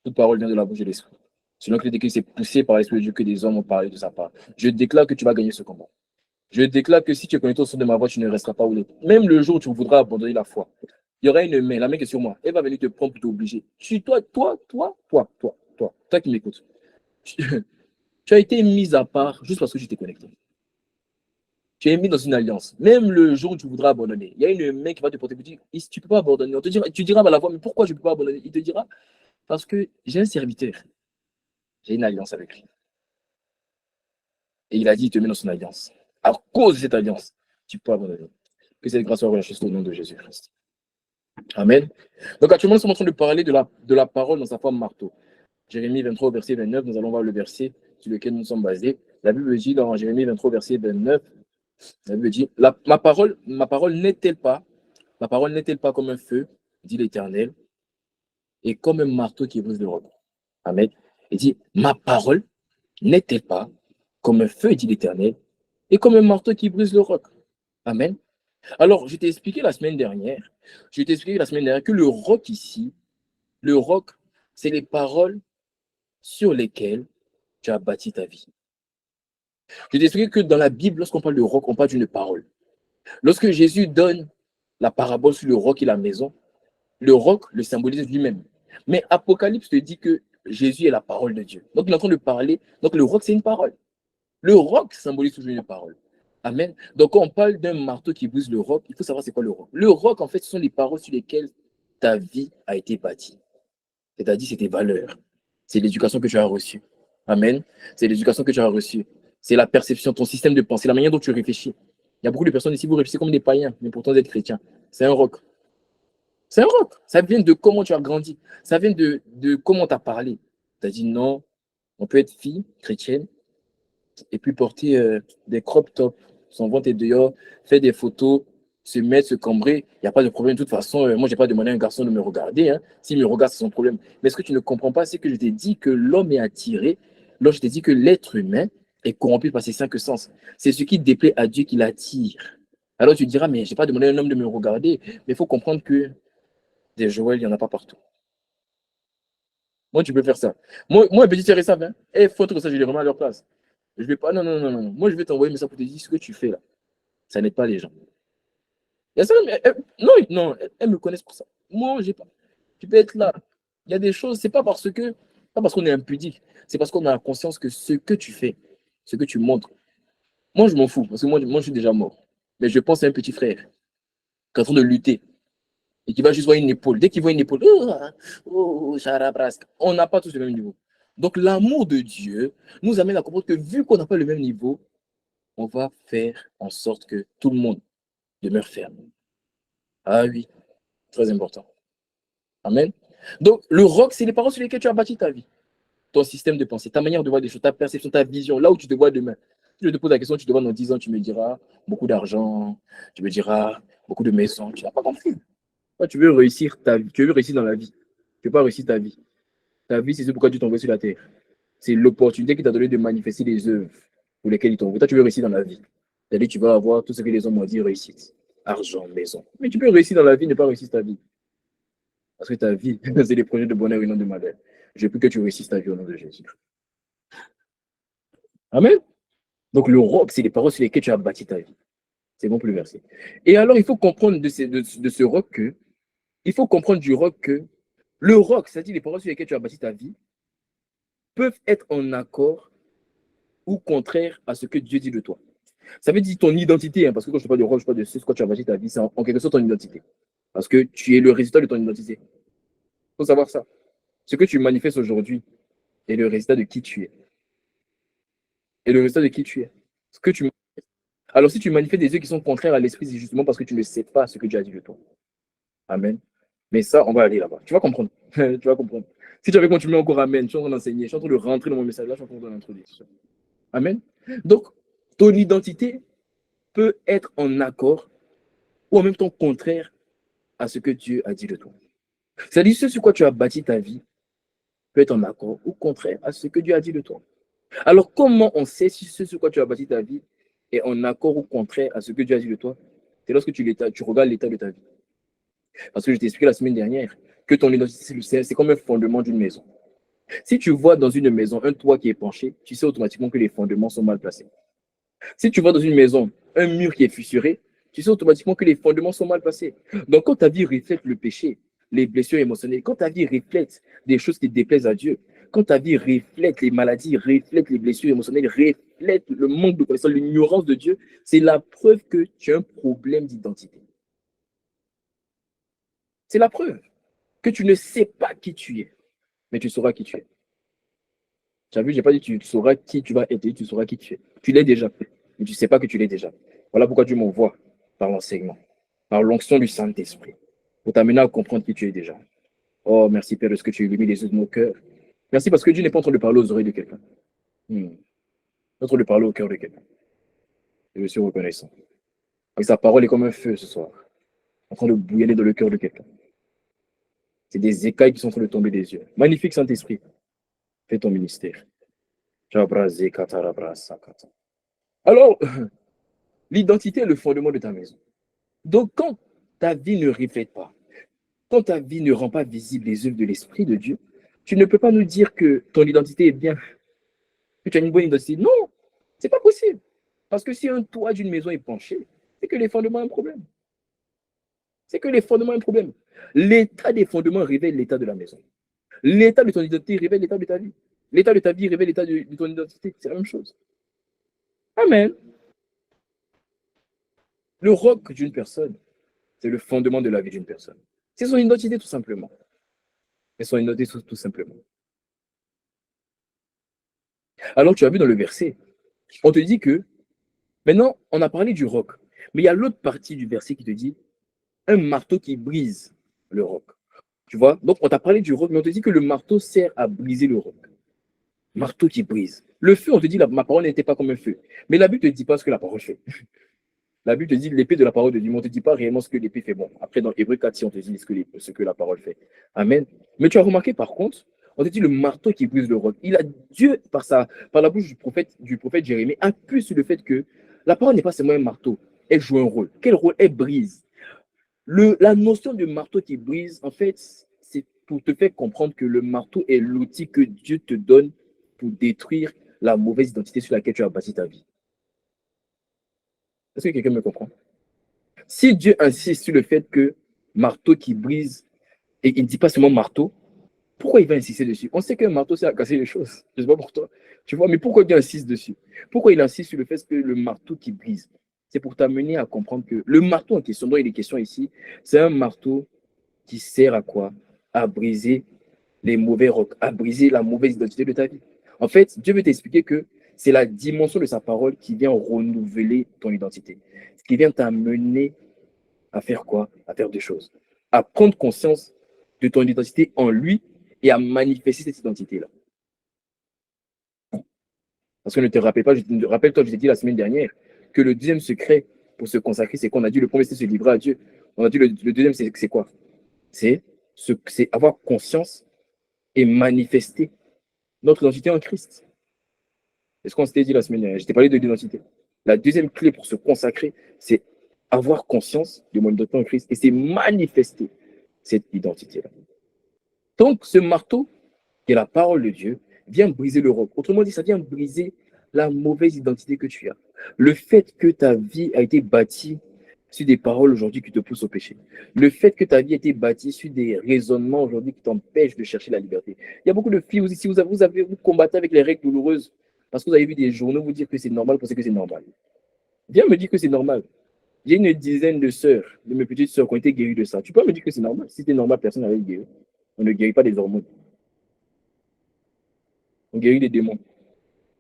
Speaker 1: Toute parole vient de la bouche de l'esprit. Selon que l'écrit c'est poussé par l'esprit de Dieu que des hommes ont parlé de sa part. Je déclare que tu vas gagner ce combat. Je déclare que si tu es connecté au son de ma voix, tu ne resteras pas où il est. Même le jour où tu voudras abandonner la foi, il y aura une main, la main qui est sur moi. Elle va venir te prendre pour t'obliger. Toi qui m'écoutes. Tu as été mis à part juste parce que tu t'es connecté. Tu es mis dans une alliance. Même le jour où tu voudras abandonner, il y a une main qui va te porter. Tu ne peux pas abandonner. Tu diras à la voix, mais pourquoi je ne peux pas abandonner? Il te dira, parce que j'ai un serviteur. J'ai une alliance avec lui. Et il a dit, il te met dans son alliance. À cause de cette alliance, tu peux abandonner. Que cette grâce soit relâchée au nom de Jésus-Christ. Amen. Donc actuellement, nous sommes en train de parler de la parole dans sa forme marteau. Jérémie 23, verset 29, nous allons voir le verset sur lequel nous sommes basés. La Bible dit dans Jérémie 23, verset 29, la Bible dit, ma parole n'est-elle pas comme un feu, dit l'Éternel, et comme un marteau qui brise le roc. Amen. Il dit, ma parole n'est-elle pas comme un feu, dit l'Éternel, et comme un marteau qui brise le roc. Amen. Alors, je t'ai expliqué la semaine dernière, que le roc ici, le roc, c'est les paroles sur lesquelles tu as bâti ta vie. Je t'ai expliqué que dans la Bible, lorsqu'on parle de roc, on parle d'une parole. Lorsque Jésus donne la parabole sur le roc et la maison, le roc le symbolise lui-même. Mais Apocalypse te dit que Jésus est la parole de Dieu. Donc, il est en train de parler. Donc, le roc, c'est une parole. Le roc symbolise toujours une parole. Amen. Donc, quand on parle d'un marteau qui brise le roc, il faut savoir c'est quoi le roc. Le roc, en fait, ce sont les paroles sur lesquelles ta vie a été bâtie. C'est-à-dire, c'est tes valeurs. C'est l'éducation que tu as reçue. Amen. C'est l'éducation que tu as reçue. C'est la perception, ton système de pensée, la manière dont tu réfléchis. Il y a beaucoup de personnes ici, vous réfléchissez comme des païens, mais pourtant vous êtes chrétiens. C'est un roc. C'est un roc. Ça vient de comment tu as grandi. Ça vient de comment tu as parlé. Tu as dit non, on peut être fille chrétienne et puis porter des crop tops. Son ventre est dehors, faire des photos, se mettre, se cambrer. Il n'y a pas de problème. De toute façon, moi, je n'ai pas demandé à un garçon de me regarder. Hein. S'il me regarde, c'est son problème. Mais ce que tu ne comprends pas, c'est que je t'ai dit que l'homme est attiré. Lorsque je t'ai dit que l'être humain est corrompu par ses cinq sens. C'est ce qui déplaît à Dieu qui l'attire. Alors tu diras, mais je n'ai pas demandé à un homme de me regarder. Mais il faut comprendre que des Joël, il n'y en a pas partout. Moi, tu peux faire ça. Moi un petit tiré ça, hein. Et faut que ça, je les remets à leur place. Je vais pas, non, non, non, non. Moi, je vais t'envoyer un message pour te dire ce que tu fais là. Ça n'aide pas les gens. Il y a ça, mais non, non, elles me connaissent pour ça. Moi, j'ai pas. Tu peux être là. Il y a des choses, c'est pas parce qu'on est impudique, c'est parce qu'on a conscience que ce que tu fais, ce que tu montres, moi, je m'en fous, parce que moi, je suis déjà mort. Mais je pense à un petit frère qui est en train de lutter et qui va juste voir une épaule. Dès qu'il voit une épaule, on n'a pas tous le même niveau. Donc, l'amour de Dieu nous amène à comprendre que vu qu'on n'a pas le même niveau, on va faire en sorte que tout le monde demeure ferme. Ah oui, très important. Amen. Donc, le roc, c'est les paroles sur lesquelles tu as bâti ta vie. Ton système de pensée, ta manière de voir des choses, ta perception, ta vision, là où tu te vois demain. Si je te pose la question, tu te vois dans 10 ans, tu me diras beaucoup d'argent, tu me diras beaucoup de maisons. Tu n'as pas compris. Toi, tu veux réussir ta vie, tu veux réussir dans la vie. Tu ne veux pas réussir ta vie. Ta vie, c'est ce pourquoi tu t'envoies sur la terre. C'est l'opportunité qui t'a donné de manifester les œuvres pour lesquelles ils t'envoient. Toi, tu veux réussir dans la vie. C'est-à-dire, tu vas avoir tout ce que les hommes ont dit réussite. Argent, maison. Mais tu peux réussir dans la vie, ne pas réussir ta vie. Parce que ta vie, c'est des projets de bonheur et non de malheur. Je veux plus que tu réussisses ta vie au nom de Jésus. Amen. Donc, le roc, c'est les paroles sur lesquelles tu as bâti ta vie. C'est bon pour le verset. Et alors, il faut comprendre de ce roc que, il faut comprendre du roc que le roc, c'est-à-dire les paroles sur lesquelles tu as bâti ta vie, peuvent être en accord ou contraire à ce que Dieu dit de toi. Ça veut dire ton identité, hein, parce que quand je parle de roc, je parle de ce que tu as bâti ta vie, c'est en quelque sorte ton identité. Parce que tu es le résultat de ton identité. Il faut savoir ça. Ce que tu manifestes aujourd'hui est le résultat de qui tu es. Et le résultat de qui tu es. Ce que tu... Alors, si tu manifestes des œuvres qui sont contraires à l'esprit, c'est justement parce que tu ne sais pas ce que Dieu a dit de toi. Amen. Mais ça, on va aller là-bas. Tu vas comprendre. Tu vas comprendre. Si tu avais continué encore, Amen, je suis en train d'enseigner, je suis en train de rentrer dans mon message là, je suis en train de l'introduire. Amen. Donc, ton identité peut être en accord ou en même temps contraire à ce que Dieu a dit de toi. C'est-à-dire, ce sur quoi tu as bâti ta vie peut être en accord ou contraire à ce que Dieu a dit de toi. Alors, comment on sait si ce sur quoi tu as bâti ta vie est en accord ou contraire à ce que Dieu a dit de toi? C'est lorsque tu regardes l'état de ta vie. Parce que je t'ai expliqué la semaine dernière que ton identité, c'est comme un fondement d'une maison. Si tu vois dans une maison un toit qui est penché, tu sais automatiquement que les fondements sont mal placés. Si tu vois dans une maison un mur qui est fissuré, tu sais automatiquement que les fondements sont mal placés. Donc, quand ta vie reflète le péché, les blessures émotionnelles, quand ta vie reflète des choses qui déplaisent à Dieu, quand ta vie reflète les maladies, reflète les blessures émotionnelles, reflète le manque de connaissance, l'ignorance de Dieu, c'est la preuve que tu as un problème d'identité. C'est la preuve que tu ne sais pas qui tu es, mais tu sauras qui tu es. Tu as vu, je n'ai pas dit tu sauras qui tu vas être, tu sauras qui tu es. Tu l'es déjà, mais tu ne sais pas que tu l'es déjà. Voilà pourquoi Dieu m'envoie par l'enseignement, par l'onction du Saint-Esprit, pour t'amener à comprendre qui tu es déjà. Oh, merci Père de ce que tu illumines les yeux de nos cœurs. Merci parce que Dieu n'est pas en train de parler aux oreilles de quelqu'un. Il est en train de parler au cœur de quelqu'un. Et je suis reconnaissant. Et sa parole est comme un feu ce soir, en train de bouillonner dans le cœur de quelqu'un. C'est des écailles qui sont en train de tomber des yeux. Magnifique Saint-Esprit, fais ton ministère. Alors, l'identité est le fondement de ta maison. Donc, quand ta vie ne reflète pas, quand ta vie ne rend pas visible les œuvres de l'Esprit de Dieu, tu ne peux pas nous dire que ton identité est bien, que tu as une bonne identité. Non, c'est pas possible. Parce que si un toit d'une maison est penché, c'est que les fondements ont un problème. C'est que les fondements ont un problème. L'état des fondements révèle l'état de la maison. L'état de ton identité révèle l'état de ta vie. L'état de ta vie révèle l'état de ton identité. C'est la même chose. Amen. Le roc d'une personne, c'est le fondement de la vie d'une personne. C'est son identité tout simplement. C'est son identité tout simplement. Alors tu as vu dans le verset, on te dit que maintenant on a parlé du roc, mais il y a l'autre partie du verset qui te dit un marteau qui brise le roc. Tu vois? Donc on t'a parlé du roc, mais on te dit que le marteau sert à briser le roc. Marteau qui brise. Le feu, on te dit ma parole n'était pas comme un feu. Mais la Bible ne te dit pas ce que la parole fait. La Bible te dit l'épée de la parole de Dieu, mais on ne te dit pas réellement ce que l'épée fait. Bon, après, dans Hébreu 4, si on te dit ce que la parole fait. Amen. Mais tu as remarqué, par contre, on te dit le marteau qui brise le roc. Dieu, par la bouche du prophète Jérémie, appuie sur le fait que la parole n'est pas seulement un marteau. Elle joue un rôle. Quel rôle? Elle brise. La notion de marteau qui brise, en fait, c'est pour te faire comprendre que le marteau est l'outil que Dieu te donne pour détruire la mauvaise identité sur laquelle tu as bâti ta vie. Est-ce que quelqu'un me comprend? Si Dieu insiste sur le fait que marteau qui brise, et il ne dit pas seulement marteau, pourquoi il va insister dessus? On sait qu'un marteau, c'est à casser les choses. Je ne sais pas pour toi. Tu vois, mais pourquoi Dieu insiste dessus? Pourquoi il insiste sur le fait que le marteau qui brise? C'est pour t'amener à comprendre que le marteau en question, dont il est question ici, c'est un marteau qui sert à quoi? À briser les mauvais rocs, à briser la mauvaise identité de ta vie. En fait, Dieu veut t'expliquer que c'est la dimension de sa parole qui vient renouveler ton identité, qui vient t'amener à faire quoi? À faire deux choses. À prendre conscience de ton identité en lui et à manifester cette identité-là. Parce que ne te rappelle pas, rappelle-toi, je t'ai dit la semaine dernière que le deuxième secret pour se consacrer, c'est qu'on a dit le premier, c'est se livrer à Dieu. On a dit le deuxième, c'est quoi? C'est avoir conscience et manifester notre identité en Christ. C'est ce qu'on s'était dit la semaine dernière. Je t'ai parlé de l'identité. La deuxième clé pour se consacrer, c'est avoir conscience de mon identité en Christ et c'est manifester cette identité-là. Donc, ce marteau, qui est la parole de Dieu, vient briser le roc. Autrement dit, ça vient briser la mauvaise identité que tu as. Le fait que ta vie a été bâtie sur des paroles aujourd'hui qui te poussent au péché. Le fait que ta vie a été bâtie sur des raisonnements aujourd'hui qui t'empêchent de chercher la liberté. Il y a beaucoup de filles aussi, si vous combattez avec les règles douloureuses, parce que vous avez vu des journaux vous dire que c'est normal, vous pensez que c'est normal. Viens me dire que c'est normal. J'ai une dizaine de sœurs, de mes petites sœurs qui ont été guéries de ça. Tu peux me dire que c'est normal? Si c'était normal, personne n'avait guéri. On ne guérit pas des hormones. On guérit des démons.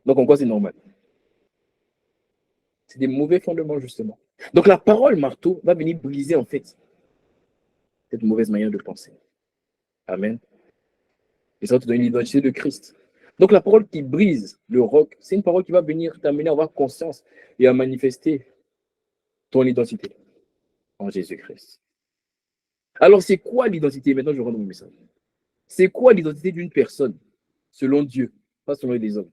Speaker 1: Donc, en quoi c'est normal? C'est des mauvais fondements, justement. Donc, la parole marteau va venir briser, en fait, cette mauvaise manière de penser. Amen. Et ça va te donner l'identité de Christ. Donc, la parole qui brise le roc, c'est une parole qui va venir t'amener à avoir conscience et à manifester ton identité en Jésus-Christ. Alors, c'est quoi l'identité? Maintenant, je rentre dans mon message. C'est quoi l'identité d'une personne selon Dieu, pas selon les hommes,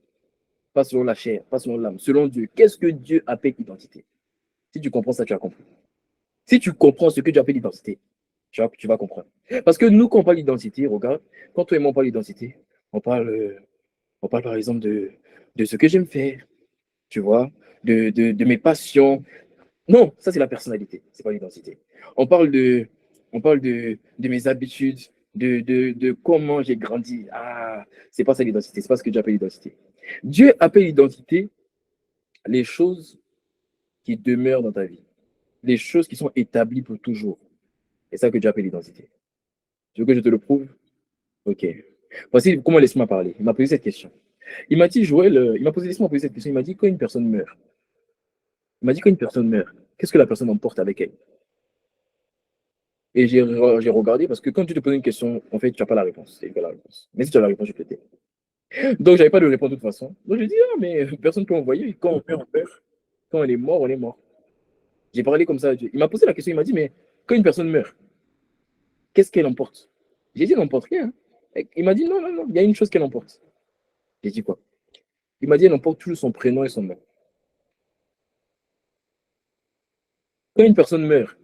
Speaker 1: pas selon la chair, pas selon l'âme, selon Dieu? Qu'est-ce que Dieu appelle identité? Si tu comprends ça, tu as compris. Si tu comprends ce que Dieu appelle l'identité, tu vas comprendre. Parce que nous, quand on parle d'identité, regarde, quand toi et moi on parle d'identité, on parle par exemple de ce que j'aime faire, tu vois, de mes passions. Non, ça c'est la personnalité, c'est pas l'identité. On parle de mes habitudes, de comment j'ai grandi. Ah, c'est pas ça l'identité, c'est pas ce que Dieu appelle l'identité. Dieu appelle l'identité les choses qui demeurent dans ta vie, les choses qui sont établies pour toujours. C'est ça que Dieu appelle l'identité. Tu veux que je te le prouve? Ok. Voici comment laisse-moi parler. Il m'a posé cette question. Il m'a dit, Joël, laisse-moi poser cette question. Il m'a dit, quand une personne meurt, il m'a dit, quand une personne meurt, qu'est-ce que la personne emporte avec elle? Et j'ai regardé parce que quand tu te poses une question, en fait, tu n'as pas la réponse. C'est la réponse. Mais si tu as la réponse, je peux t'aider. Donc, je n'avais pas de réponse de toute façon. Donc, j'ai dit, ah, mais personne ne peut envoyer. Quand on meurt, on meurt. Quand on est mort, on est mort. J'ai parlé comme ça à Dieu. Il m'a posé la question, il m'a dit, mais quand une personne meurt, qu'est-ce qu'elle emporte? J'ai dit, elle n'emporte rien. Il m'a dit, non, non, non, il y a une chose qu'elle emporte. J'ai dit quoi? Il m'a dit, elle emporte toujours son prénom et son nom. Quand une personne meurt,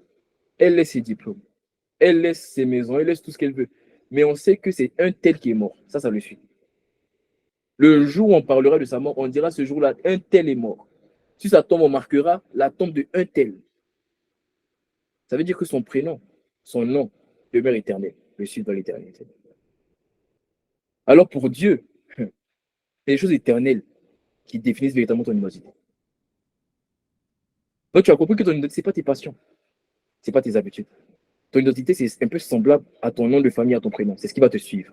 Speaker 1: elle laisse ses diplômes, elle laisse ses maisons, elle laisse tout ce qu'elle veut. Mais on sait que c'est un tel qui est mort. Ça le suit. Le jour où on parlera de sa mort, on dira ce jour-là, un tel est mort. Si sa tombe, on marquera la tombe de un tel. Ça veut dire que son prénom, son nom, demeure éternel, le suit dans l'éternité. Alors pour Dieu, c'est des choses éternelles qui définissent véritablement ton identité. Donc tu as compris que ton identité, ce n'est pas tes passions, ce n'est pas tes habitudes. Ton identité, c'est un peu semblable à ton nom de famille, à ton prénom. C'est ce qui va te suivre.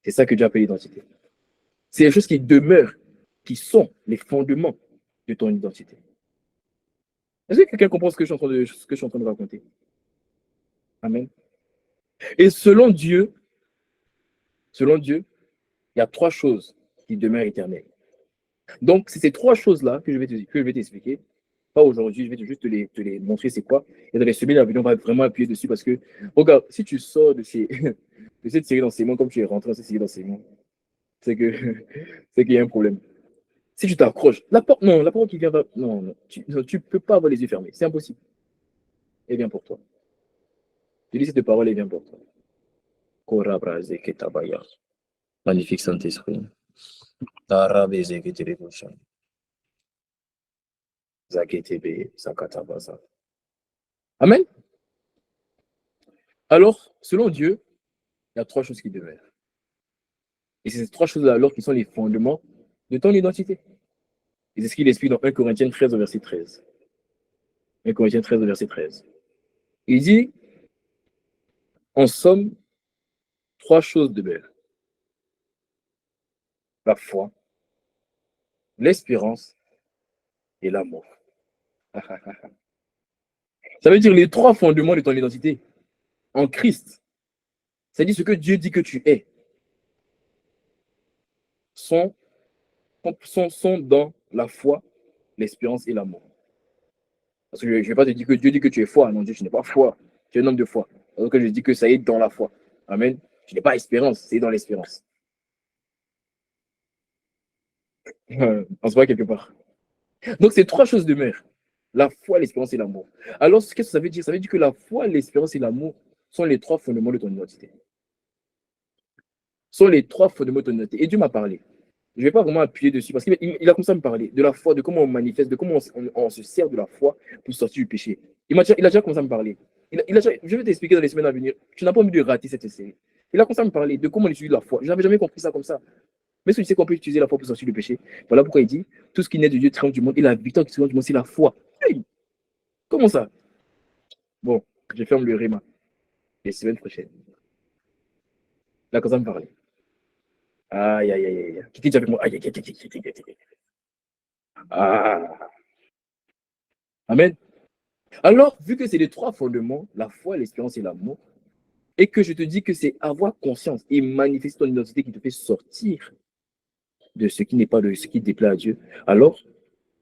Speaker 1: C'est ça que Dieu appelle l'identité. C'est les choses qui demeurent, qui sont les fondements de ton identité. Est-ce que quelqu'un comprend ce que je suis en train de raconter? Amen. Et selon Dieu, il y a trois choses qui demeurent éternelles. Donc, c'est ces trois choses-là que je vais t'expliquer. Pas aujourd'hui, je vais juste te les montrer c'est quoi. Et dans les semaines à venir, on va vraiment appuyer dessus parce que, regarde, si tu sors de, de cette série d'enseignement comme tu es rentré dans cette série d'enseignement, c'est que c'est qu'il y a un problème. Si tu t'accroches, la porte qui vient va. Non, non, tu ne peux pas avoir les yeux fermés. C'est impossible. Elle vient pour toi. Je dis cette parole, elle vient pour toi. Magnifique Saint-Esprit. Amen. Alors, selon Dieu, il y a trois choses qui demeurent. Et c'est ces trois choses-là alors qui sont les fondements de ton identité. Et c'est ce qu'il explique dans 1 Corinthiens 13 au verset 13. 1 Corinthiens 13 au verset 13. Il dit, en somme, trois choses demeurent. La foi, l'espérance et l'amour. Ça veut dire les trois fondements de ton identité en Christ. C'est-à-dire ce que Dieu dit que tu es. Sont dans la foi, l'espérance et l'amour. Parce que je ne vais pas te dire que Dieu dit que tu es foi. Non, Dieu, tu n'es pas foi. Tu es un homme de foi. Alors que je dis que ça est dans la foi. Amen. Tu n'es pas espérance, c'est dans l'espérance. On se voit quelque part. Donc, ces trois choses demeurent. La foi, l'espérance et l'amour. Alors, qu'est-ce que ça veut dire? Ça veut dire que la foi, l'espérance et l'amour sont les trois fondements de ton identité. Sont les trois fondements de ton identité. Et Dieu m'a parlé. Je ne vais pas vraiment appuyer dessus parce qu'il a commencé à me parler de la foi, de comment on manifeste, de comment on se sert de la foi pour sortir du péché. Il a déjà commencé à me parler. Je vais t'expliquer dans les semaines à venir. Tu n'as pas envie de rater cette série. Il a commencé à me parler de comment on utilise la foi. Je n'avais jamais compris ça comme ça. Mais si tu sais qu'on peut utiliser la foi pour sortir du péché, voilà pourquoi il dit tout ce qui naît de Dieu triomphe du monde et la victoire qui triomphe du monde, c'est la foi. Hey, comment ça? Bon, je ferme le réma. Les semaines prochaines. Il a commencé à me parler. Aïe, aïe, aïe, aïe. Qui dit avec moi? Aïe, aïe, aïe, aïe, aïe, aïe. Ah. Amen. Alors, vu que c'est les trois fondements, la foi, l'espérance et l'amour, et que je te dis que c'est avoir conscience et manifester ton identité qui te fait sortir de ce qui n'est pas de ce qui déplaît à Dieu, alors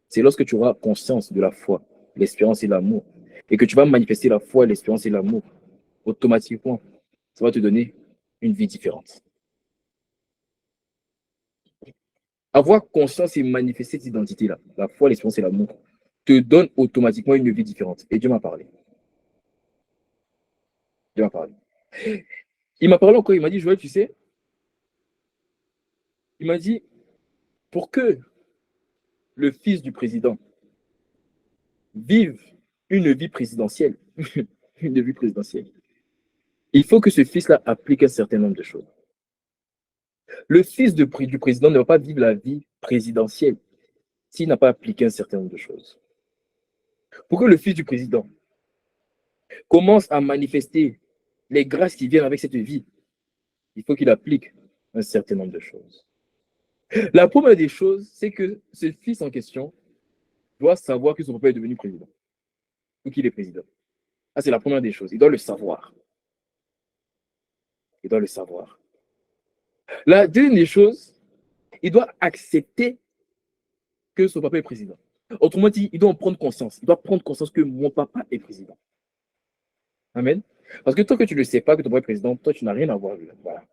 Speaker 1: c'est lorsque tu auras conscience de la foi, l'espérance et l'amour, et que tu vas manifester la foi, l'espérance et l'amour, automatiquement, ça va te donner une vie différente. Avoir conscience et manifester cette identité-là, la foi, l'espérance et l'amour, te donne automatiquement une vie différente. Et Dieu m'a parlé. Dieu m'a parlé. Il m'a parlé encore, il m'a dit, Joël, tu sais, il m'a dit, pour que le fils du président vive une vie présidentielle, une vie présidentielle, il faut que ce fils-là applique un certain nombre de choses. Le fils du président ne va pas vivre la vie présidentielle s'il n'a pas appliqué un certain nombre de choses. Pour que le fils du président commence à manifester les grâces qui viennent avec cette vie, il faut qu'il applique un certain nombre de choses. La première des choses, c'est que ce fils en question doit savoir que son papa est devenu président ou qu'il est président. Ça, c'est la première des choses. Il doit le savoir. Il doit le savoir. La deuxième des choses, il doit accepter que son papa est président. Autrement dit, il doit en prendre conscience. Il doit prendre conscience que mon papa est président. Amen. Parce que tant que tu ne sais pas que ton papa est président, toi, tu n'as rien à voir. Voilà.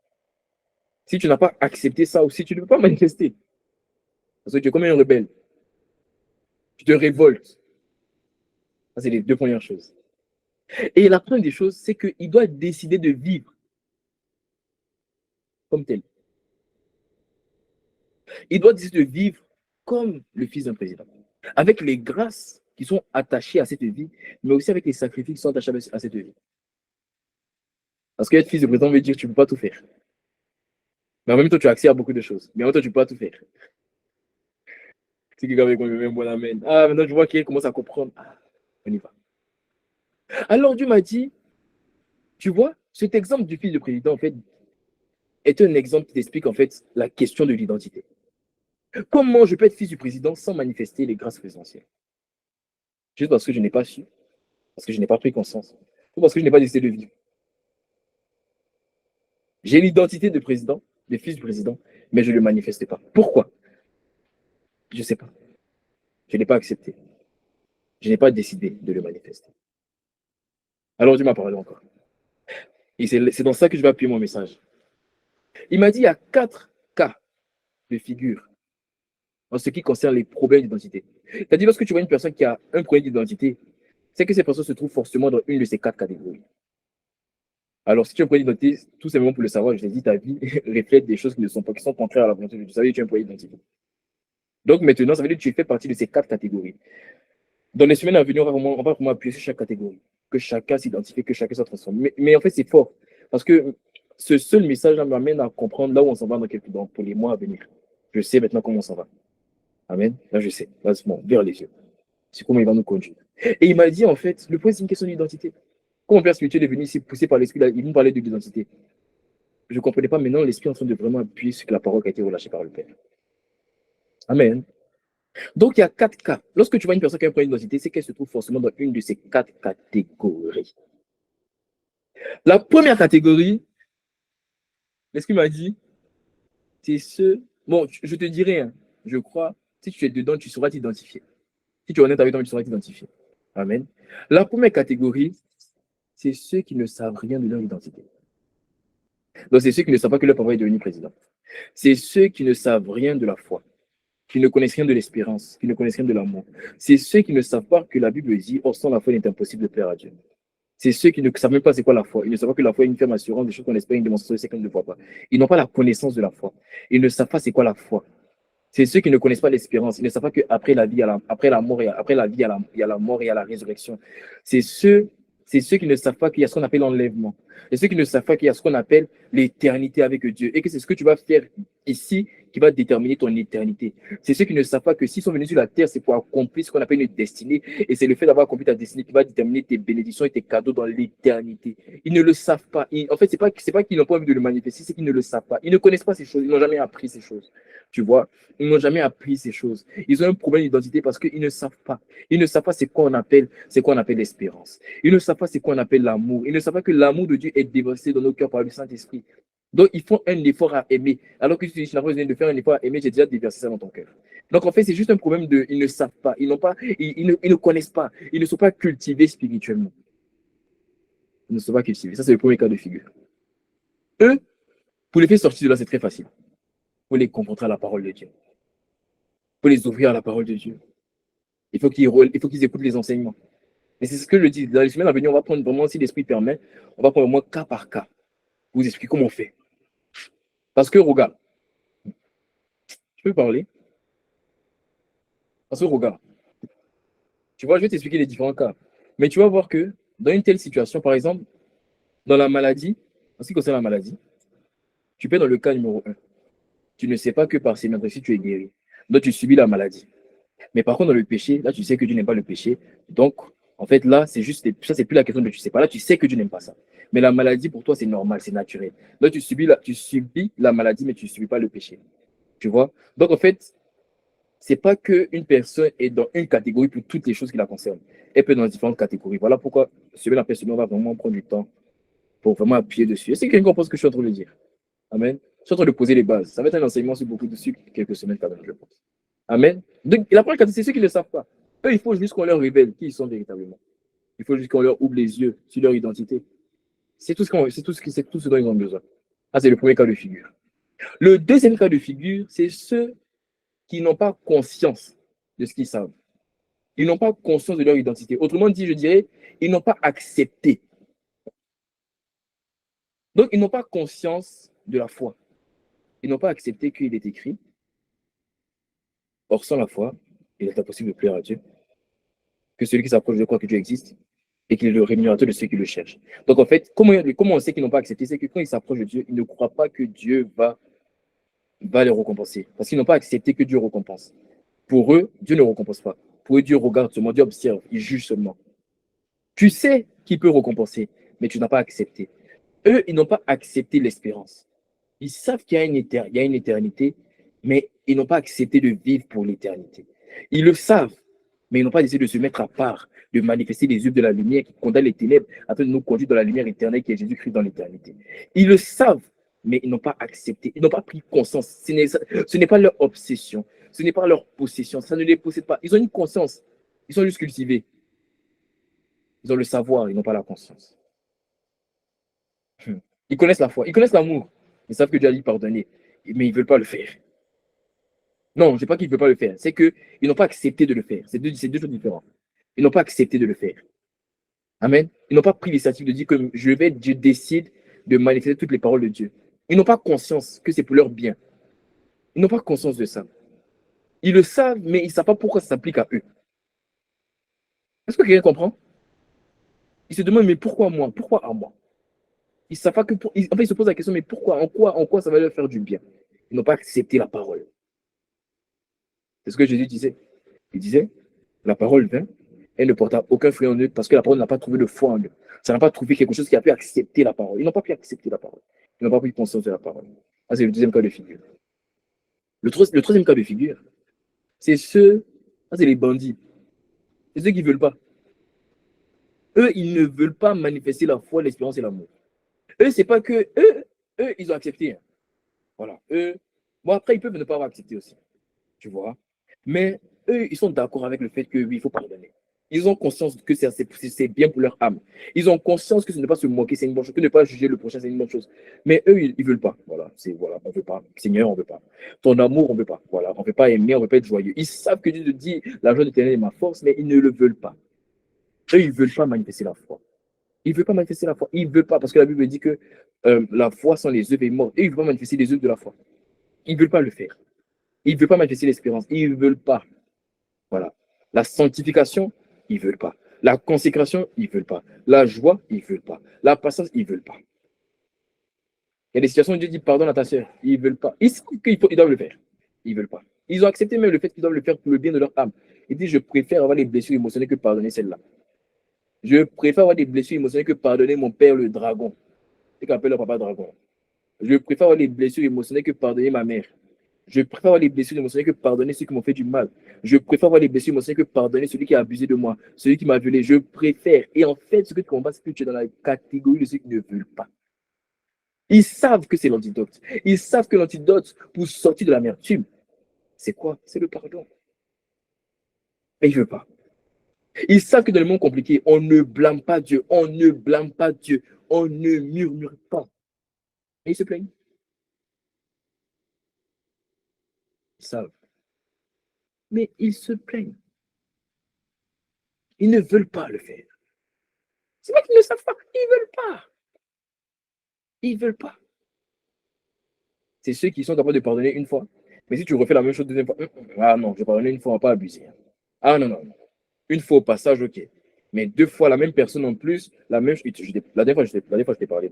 Speaker 1: Si tu n'as pas accepté ça ou si tu ne peux pas manifester.
Speaker 2: Parce que tu es comme un rebelle. Tu te révoltes. Ça, c'est les deux premières choses. Et la première des choses, c'est qu'il doit décider de vivre comme tel. Il doit décider de vivre comme le fils d'un président. Avec les grâces qui sont attachées à cette vie, mais aussi avec les sacrifices qui sont attachés à cette vie. Parce qu'être fils de président veut dire que tu ne peux pas tout faire. Mais en même temps, tu as accès à beaucoup de choses. Mais en même temps, tu ne peux pas tout faire. C'est quelqu'un avec un bon amen. Ah, maintenant, je vois qu'il commence à comprendre. Ah, on y va. Alors, Dieu m'a dit, tu vois, cet exemple du fils de président, en fait, est un exemple qui t'explique, en fait, la question de l'identité. Comment je peux être fils du président sans manifester les grâces présidentielles? Juste parce que je n'ai pas su, parce que je n'ai pas pris conscience, ou parce que je n'ai pas décidé de vivre. J'ai l'identité de président, de fils du président, mais je ne le manifeste pas. Pourquoi? Je ne sais pas. Je n'ai pas accepté. Je n'ai pas décidé de le manifester. Alors Dieu m'a parlé encore. Et c'est dans ça que je vais appuyer mon message. Il m'a dit il y a 4 cas de figure en ce qui concerne les problèmes d'identité. C'est-à-dire, lorsque tu vois une personne qui a un problème d'identité, c'est que cette personne se trouve forcément dans une de ces 4 catégories. Alors, si tu as un problème d'identité, tout simplement pour le savoir, je t'ai dit, ta vie reflète des choses qui ne sont pas, qui sont contraires à la volonté de Dieu. Ça veut dire que tu as un problème d'identité. Donc maintenant, ça veut dire que tu fais partie de ces 4 catégories. Dans les semaines à venir, on va vraiment appuyer sur chaque catégorie, que chacun s'identifie, que chacun se transforme. Mais en fait, c'est fort, parce que ce seul message-là m'amène à comprendre là où on s'en va pour les mois à venir. Je sais maintenant comment on s'en va. Amen. Là, je sais. Là, c'est bon, vers les yeux. C'est comment il va nous conduire. Et il m'a dit, en fait, le point, c'est une question d'identité. Quand mon père spirituel est venu ici, poussé par l'esprit, il nous parlait de l'identité. Je ne comprenais pas. Maintenant, l'esprit est en train de vraiment appuyer sur la parole qui a été relâchée par le Père. Amen. Donc, il y a 4 cas. Lorsque tu vois une personne qui a un problème d'identité, c'est qu'elle se trouve forcément dans une de ces 4 catégories. La première catégorie, l'esprit m'a dit, c'est ce. Bon, je te dirai, hein, je crois, si tu es dedans, tu sauras t'identifier. Si tu es honnête avec toi, tu sauras t'identifier. Amen. La première catégorie, c'est ceux qui ne savent rien de leur identité. Donc, c'est ceux qui ne savent pas que leur papa est devenu président. C'est ceux qui ne savent rien de la foi, qui ne connaissent rien de l'espérance, qui ne connaissent rien de l'amour. C'est ceux qui ne savent pas que la Bible dit, oh, sans la foi, il est impossible de plaire à Dieu. C'est ceux qui ne savent même pas c'est quoi la foi. Ils ne savent pas que la foi est une ferme assurance des choses qu'on espère, une démonstration de ce qu'on ne voit pas. Ils n'ont pas la connaissance de la foi. Ils ne savent pas c'est quoi la foi. C'est ceux qui ne connaissent pas l'espérance. Ils ne savent pas qu'après la vie, après la mort, après la vie, il y a la mort et il y a la résurrection. C'est ceux qui ne savent pas qu'il y a ce qu'on appelle l'enlèvement. C'est ceux qui ne savent pas qu'il y a ce qu'on appelle l'éternité avec Dieu. Et que c'est ce que tu vas faire ici qui va déterminer ton éternité. C'est ceux qui ne savent pas que s'ils sont venus sur la terre, c'est pour accomplir ce qu'on appelle une destinée. Et c'est le fait d'avoir accompli ta destinée qui va déterminer tes bénédictions et tes cadeaux dans l'éternité. Ils ne le savent pas. En fait, c'est pas qu'ils n'ont pas envie de le manifester, c'est qu'ils ne le savent pas. Ils ne connaissent pas ces choses. Ils n'ont jamais appris ces choses. Tu vois, ils n'ont jamais appris ces choses. Ils ont un problème d'identité parce qu'ils ne savent pas. Ils ne savent pas c'est quoi on appelle l'espérance. Ils ne savent pas c'est quoi on appelle l'amour. Ils ne savent pas que l'amour de Dieu est déversé dans nos cœurs par le Saint-Esprit. Donc, ils font un effort à aimer. Alors que si tu n'as pas besoin de faire un effort à aimer, j'ai déjà déversé ça dans ton cœur. Donc, en fait, c'est juste un problème de. Ils ne savent pas. Ils ne connaissent pas. Ils ne sont pas cultivés spirituellement. Ils ne sont pas cultivés. Ça, c'est le premier cas de figure. Eux, pour les faire sortir de là, c'est très facile. Il faut les confronter à la parole de Dieu. Il faut les ouvrir à la parole de Dieu. Il faut qu'ils écoutent les enseignements. Et c'est ce que je dis. Dans les semaines à venir, on va prendre vraiment, si l'Esprit permet, on va prendre vraiment cas par cas. Vous expliquer comment on fait. Parce que, regarde, je peux parler. Parce que, regarde, tu vois, je vais t'expliquer les différents cas. Mais tu vas voir que dans une telle situation, par exemple, dans la maladie, en ce qui concerne la maladie, tu peux être dans le cas numéro 1. Tu ne sais pas que par ces médecins, tu es guéri. Donc, tu subis la maladie. Mais par contre, dans le péché, là, tu sais que Dieu n'aime pas le péché. Donc, en fait, là, c'est juste, ça, c'est plus la question de tu sais pas. Là, tu sais que Dieu n'aime pas ça. Mais la maladie, pour toi, c'est normal, c'est naturel. Donc, tu subis la maladie, mais tu ne subis pas le péché. Tu vois? Donc, en fait, c'est pas qu'une personne est dans une catégorie pour toutes les choses qui la concernent. Elle peut être dans différentes catégories. Voilà pourquoi, semaine après semaine, on va vraiment prendre du temps pour vraiment appuyer dessus. Est-ce que quelqu'un comprend ce que je suis en train de dire? Amen. Je suis en train de poser les bases. Ça va être un enseignement sur beaucoup de sucre, quelques semaines quand même, je pense. Amen. Donc, la première catégorie, c'est ceux qui ne le savent pas. Eux, il faut juste qu'on leur révèle qui ils sont véritablement. Il faut juste qu'on leur ouvre les yeux sur leur identité. C'est tout ce dont ils ont besoin. Ça, c'est le premier cas de figure. Le deuxième cas de figure, c'est ceux qui n'ont pas conscience de ce qu'ils savent. Ils n'ont pas conscience de leur identité. Autrement dit, je dirais, ils n'ont pas accepté. Donc, ils n'ont pas conscience de la foi. Ils n'ont pas accepté qu'il est écrit. Or, sans la foi, il est impossible de plaire à Dieu. Que celui qui s'approche de croire que Dieu existe et qu'il est le rémunérateur de ceux qui le cherchent. Donc, en fait, comment on sait qu'ils n'ont pas accepté? C'est que quand ils s'approchent de Dieu, ils ne croient pas que Dieu va les récompenser. Parce qu'ils n'ont pas accepté que Dieu récompense. Pour eux, Dieu ne récompense pas. Pour eux, Dieu regarde seulement, Dieu observe, il juge seulement. Tu sais qu'il peut récompenser, mais tu n'as pas accepté. Eux, ils n'ont pas accepté l'espérance. Ils savent qu'il y a une éternité, mais ils n'ont pas accepté de vivre pour l'éternité. Ils le savent, mais ils n'ont pas décidé de se mettre à part, de manifester les œuvres de la lumière qui condamnent les ténèbres afin de nous conduire dans la lumière éternelle qui est Jésus-Christ dans l'éternité. Ils le savent, mais ils n'ont pas accepté, ils n'ont pas pris conscience. Ce n'est pas leur obsession, ce n'est pas leur possession, ça ne les possède pas. Ils ont une conscience, ils sont juste cultivés. Ils ont le savoir, ils n'ont pas la conscience. Ils connaissent la foi, ils connaissent l'amour. Ils savent que Dieu a dit pardonner, mais ils ne veulent pas le faire. Non, je ne sais pas qu'ils ne veulent pas le faire. C'est qu'ils n'ont pas accepté de le faire. C'est deux choses différentes. Ils n'ont pas accepté de le faire. Amen. Ils n'ont pas pris l'initiative de dire que je décide de manifester toutes les paroles de Dieu. Ils n'ont pas conscience que c'est pour leur bien. Ils n'ont pas conscience de ça. Ils le savent, mais ils ne savent pas pourquoi ça s'applique à eux. Est-ce que quelqu'un comprend? Ils se demandent, mais pourquoi moi? Pourquoi à moi? Ils savent pas que en fait, ils se posent la question, mais pourquoi? En quoi ça va leur faire du bien? Ils n'ont pas accepté la parole. C'est ce que Jésus disait. Il disait, la parole vint, elle ne porta aucun fruit en eux parce que la parole n'a pas trouvé de foi en eux. Ça n'a pas trouvé quelque chose qui a pu accepter la parole. Ils n'ont pas pu accepter la parole. Ils n'ont pas pris conscience de la parole. Ça, c'est le deuxième cas de figure. Le troisième cas de figure, c'est c'est les bandits. C'est ceux qui ne veulent pas. Eux, ils ne veulent pas manifester la foi, l'espérance et l'amour. Eux, c'est pas que eux, ils ont accepté. Hein. Voilà. Eux, bon, après, ils peuvent ne pas avoir accepté aussi. Tu vois. Mais eux, ils sont d'accord avec le fait que oui, il faut pardonner. Ils ont conscience que c'est bien pour leur âme. Ils ont conscience que ce n'est pas se moquer, c'est une bonne chose. Que ne pas juger le prochain, c'est une bonne chose. Mais eux, ils ne veulent pas. Voilà, voilà, on ne veut pas. Seigneur, on ne veut pas. Ton amour, on ne veut pas. Voilà, on ne veut pas aimer, on ne veut pas être joyeux. Ils savent que Dieu te dit la joie d'éternel est ma force, mais ils ne le veulent pas. Eux, ils ne veulent pas manifester la foi. Ils ne veulent pas manifester la foi. Ils ne veulent pas, parce que la Bible dit que la foi sont les œuvres et morts. Et ils ne veulent pas manifester les œuvres de la foi. Ils ne veulent pas le faire. Ils ne veulent pas manifester l'espérance. Ils ne veulent pas. Voilà. La sanctification, ils ne veulent pas. La consécration, ils ne veulent pas. La joie, ils ne veulent pas. La patience, ils ne veulent pas. Il y a des situations où Dieu dit pardonne à ta soeur. Ils ne veulent pas. Ils savent qu'ils doivent le faire. Ils ne veulent pas. Ils ont accepté même le fait qu'ils doivent le faire pour le bien de leur âme. Ils disent je préfère avoir des blessures émotionnelles que pardonner celle-là. Je préfère avoir des blessures émotionnelles que pardonner mon père le dragon. C'est qu'on appelle leur papa dragon. Je préfère avoir des blessures émotionnelles que pardonner ma mère. Je préfère avoir les blessures émotionnelles que pardonner ceux qui m'ont fait du mal. Je préfère avoir les blessures émotionnelles que pardonner celui qui a abusé de moi, celui qui m'a violé. Je préfère. Et en fait, ce que tu comprends, c'est que tu es dans la catégorie de ceux qui ne veulent pas. Ils savent que c'est l'antidote. Ils savent que l'antidote pour sortir de l'amertume, c'est quoi? C'est le pardon. Mais ils ne veulent pas. Ils savent que dans le monde compliqué, on ne blâme pas Dieu. On ne blâme pas Dieu. On ne murmure pas. Et ils se plaignent. Ils savent. Mais ils se plaignent. Ils ne veulent pas le faire. C'est pas qu'ils ne savent pas. Ils ne veulent pas. Ils ne veulent pas. C'est ceux qui sont capables de pardonner une fois. Mais si tu refais la même chose deuxième fois, ah non, je pardonne une fois, on va pas abuser. Ah non, non, non. Une fois au passage, ok. Mais deux fois la même personne en plus, la même la dernière fois, je t'ai parlé.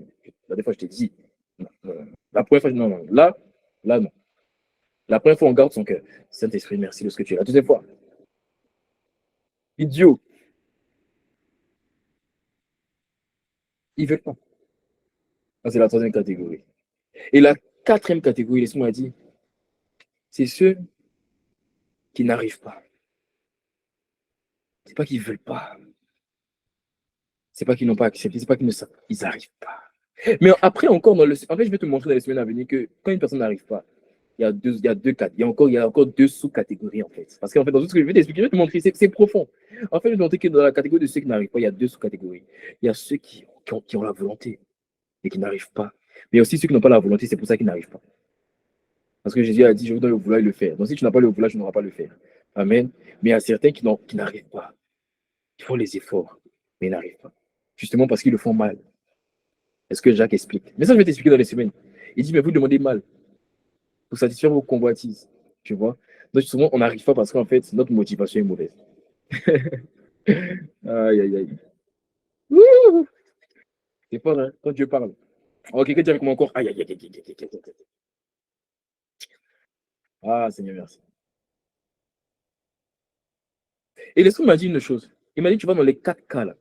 Speaker 2: La dernière fois, je t'ai dit. Non, non, non. La première fois, non, non. Là, non. La première fois, on garde son cœur. Saint-Esprit, merci de ce que tu es. La deuxième fois, idiot. Ils veulent pas. Ça, c'est la troisième catégorie. Et la quatrième catégorie, laisse-moi dire, c'est ceux qui n'arrivent pas. C'est pas qu'ils veulent pas. C'est pas qu'ils n'ont pas accepté, c'est pas qu'ils ne savent. Ils n'arrivent pas. Mais après, encore, en fait, je vais te montrer dans les semaines à venir que quand une personne n'arrive pas, il y a deux cas. Il y a encore deux sous-catégories, en fait. Parce qu'en fait, dans tout ce que je vais t'expliquer, je vais te montrer, c'est profond. En fait, je vais te montrer que dans la catégorie de ceux qui n'arrivent pas, il y a deux sous-catégories. Il y a ceux qui ont la volonté et qui n'arrivent pas. Mais il y a aussi ceux qui n'ont pas la volonté, c'est pour ça qu'ils n'arrivent pas. Parce que Jésus a dit, je vous donne le vouloir et le faire. Donc si tu n'as pas le vouloir, tu n'auras pas le faire. Amen. Mais il y a certains qui n'arrivent pas. Ils font les efforts, mais ils n'arrivent pas. Justement parce qu'ils le font mal. Est-ce que Jacques explique? Mais ça, je vais t'expliquer dans les semaines. Il dit, mais vous demandez mal pour satisfaire vos convoitises. Tu vois? Donc souvent, on n'arrive pas parce qu'en fait, notre motivation est mauvaise. Aïe, aïe, aïe. Ouh, c'est fort, hein, quand Dieu parle. Oh, quelqu'un dit avec moi encore, aïe, aïe, aïe, aïe, aïe, aïe, aïe, aïe. Ah, Seigneur, merci. Et l'Esprit m'a dit une chose. Il m'a dit, tu vas dans les 4 cas là.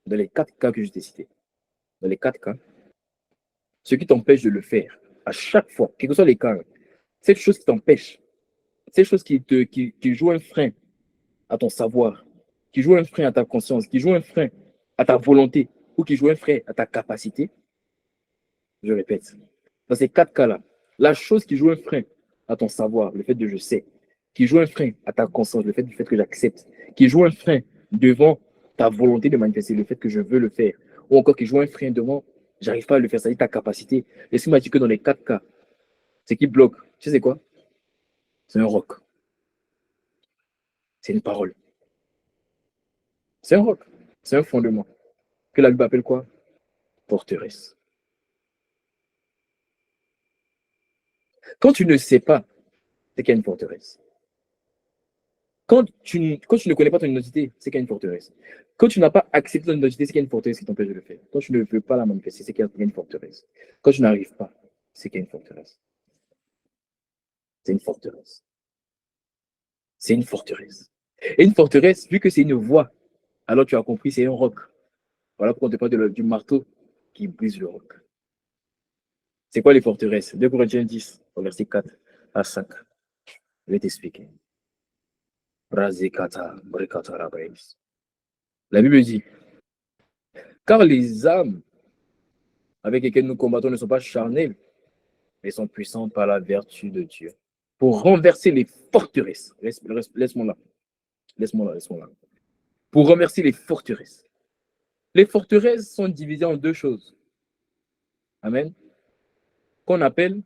Speaker 2: Dans les 4 cas que je t'ai cités. Dans les 4 cas, ce qui t'empêche de le faire, à chaque fois, quels que soient les cas, cette chose qui t'empêche, cette chose qui joue un frein à ton savoir, qui joue un frein à ta conscience, qui joue un frein à ta volonté, ou qui joue un frein à ta capacité, je répète, dans ces 4 cas-là, la chose qui joue un frein à ton savoir, le fait de je sais, qui joue un frein à ta conscience, le fait du fait que j'accepte, qui joue un frein devant ta volonté de manifester, le fait que je veux le faire, ou encore qui joue un frein devant j'arrive pas à le faire, c'est-à-dire ta capacité. Laisse-moi dire que dans les 4 cas, ce qui bloque, tu sais c'est quoi? C'est un roc. C'est une parole. C'est un roc. C'est un fondement. Que la Bible appelle quoi? Forteresse. Quand tu ne sais pas, c'est qu'il y a une forteresse. Quand tu ne connais pas ton identité, c'est qu'il y a une forteresse. Quand tu n'as pas accepté ton identité, c'est qu'il y a une forteresse qui t'empêche de le faire. Quand tu ne veux pas la manifester, c'est qu'il y a une forteresse. Quand tu n'arrives pas, c'est qu'il y a une forteresse. C'est une forteresse. C'est une forteresse. Et une forteresse, vu que c'est une voie, alors tu as compris, c'est un roc. Voilà pourquoi on te parle du marteau qui brise le roc. C'est quoi les forteresses? 2 Corinthiens 10, au verset 4 à 5. Je vais t'expliquer. La Bible dit, car les âmes avec lesquelles nous combattons ne sont pas charnelles, mais sont puissantes par la vertu de Dieu. Pour renverser les forteresses. Laisse-moi là. Laisse-moi là, laisse-moi là. Pour renverser les forteresses. Les forteresses sont divisées en 2 choses. Amen. Qu'on appelle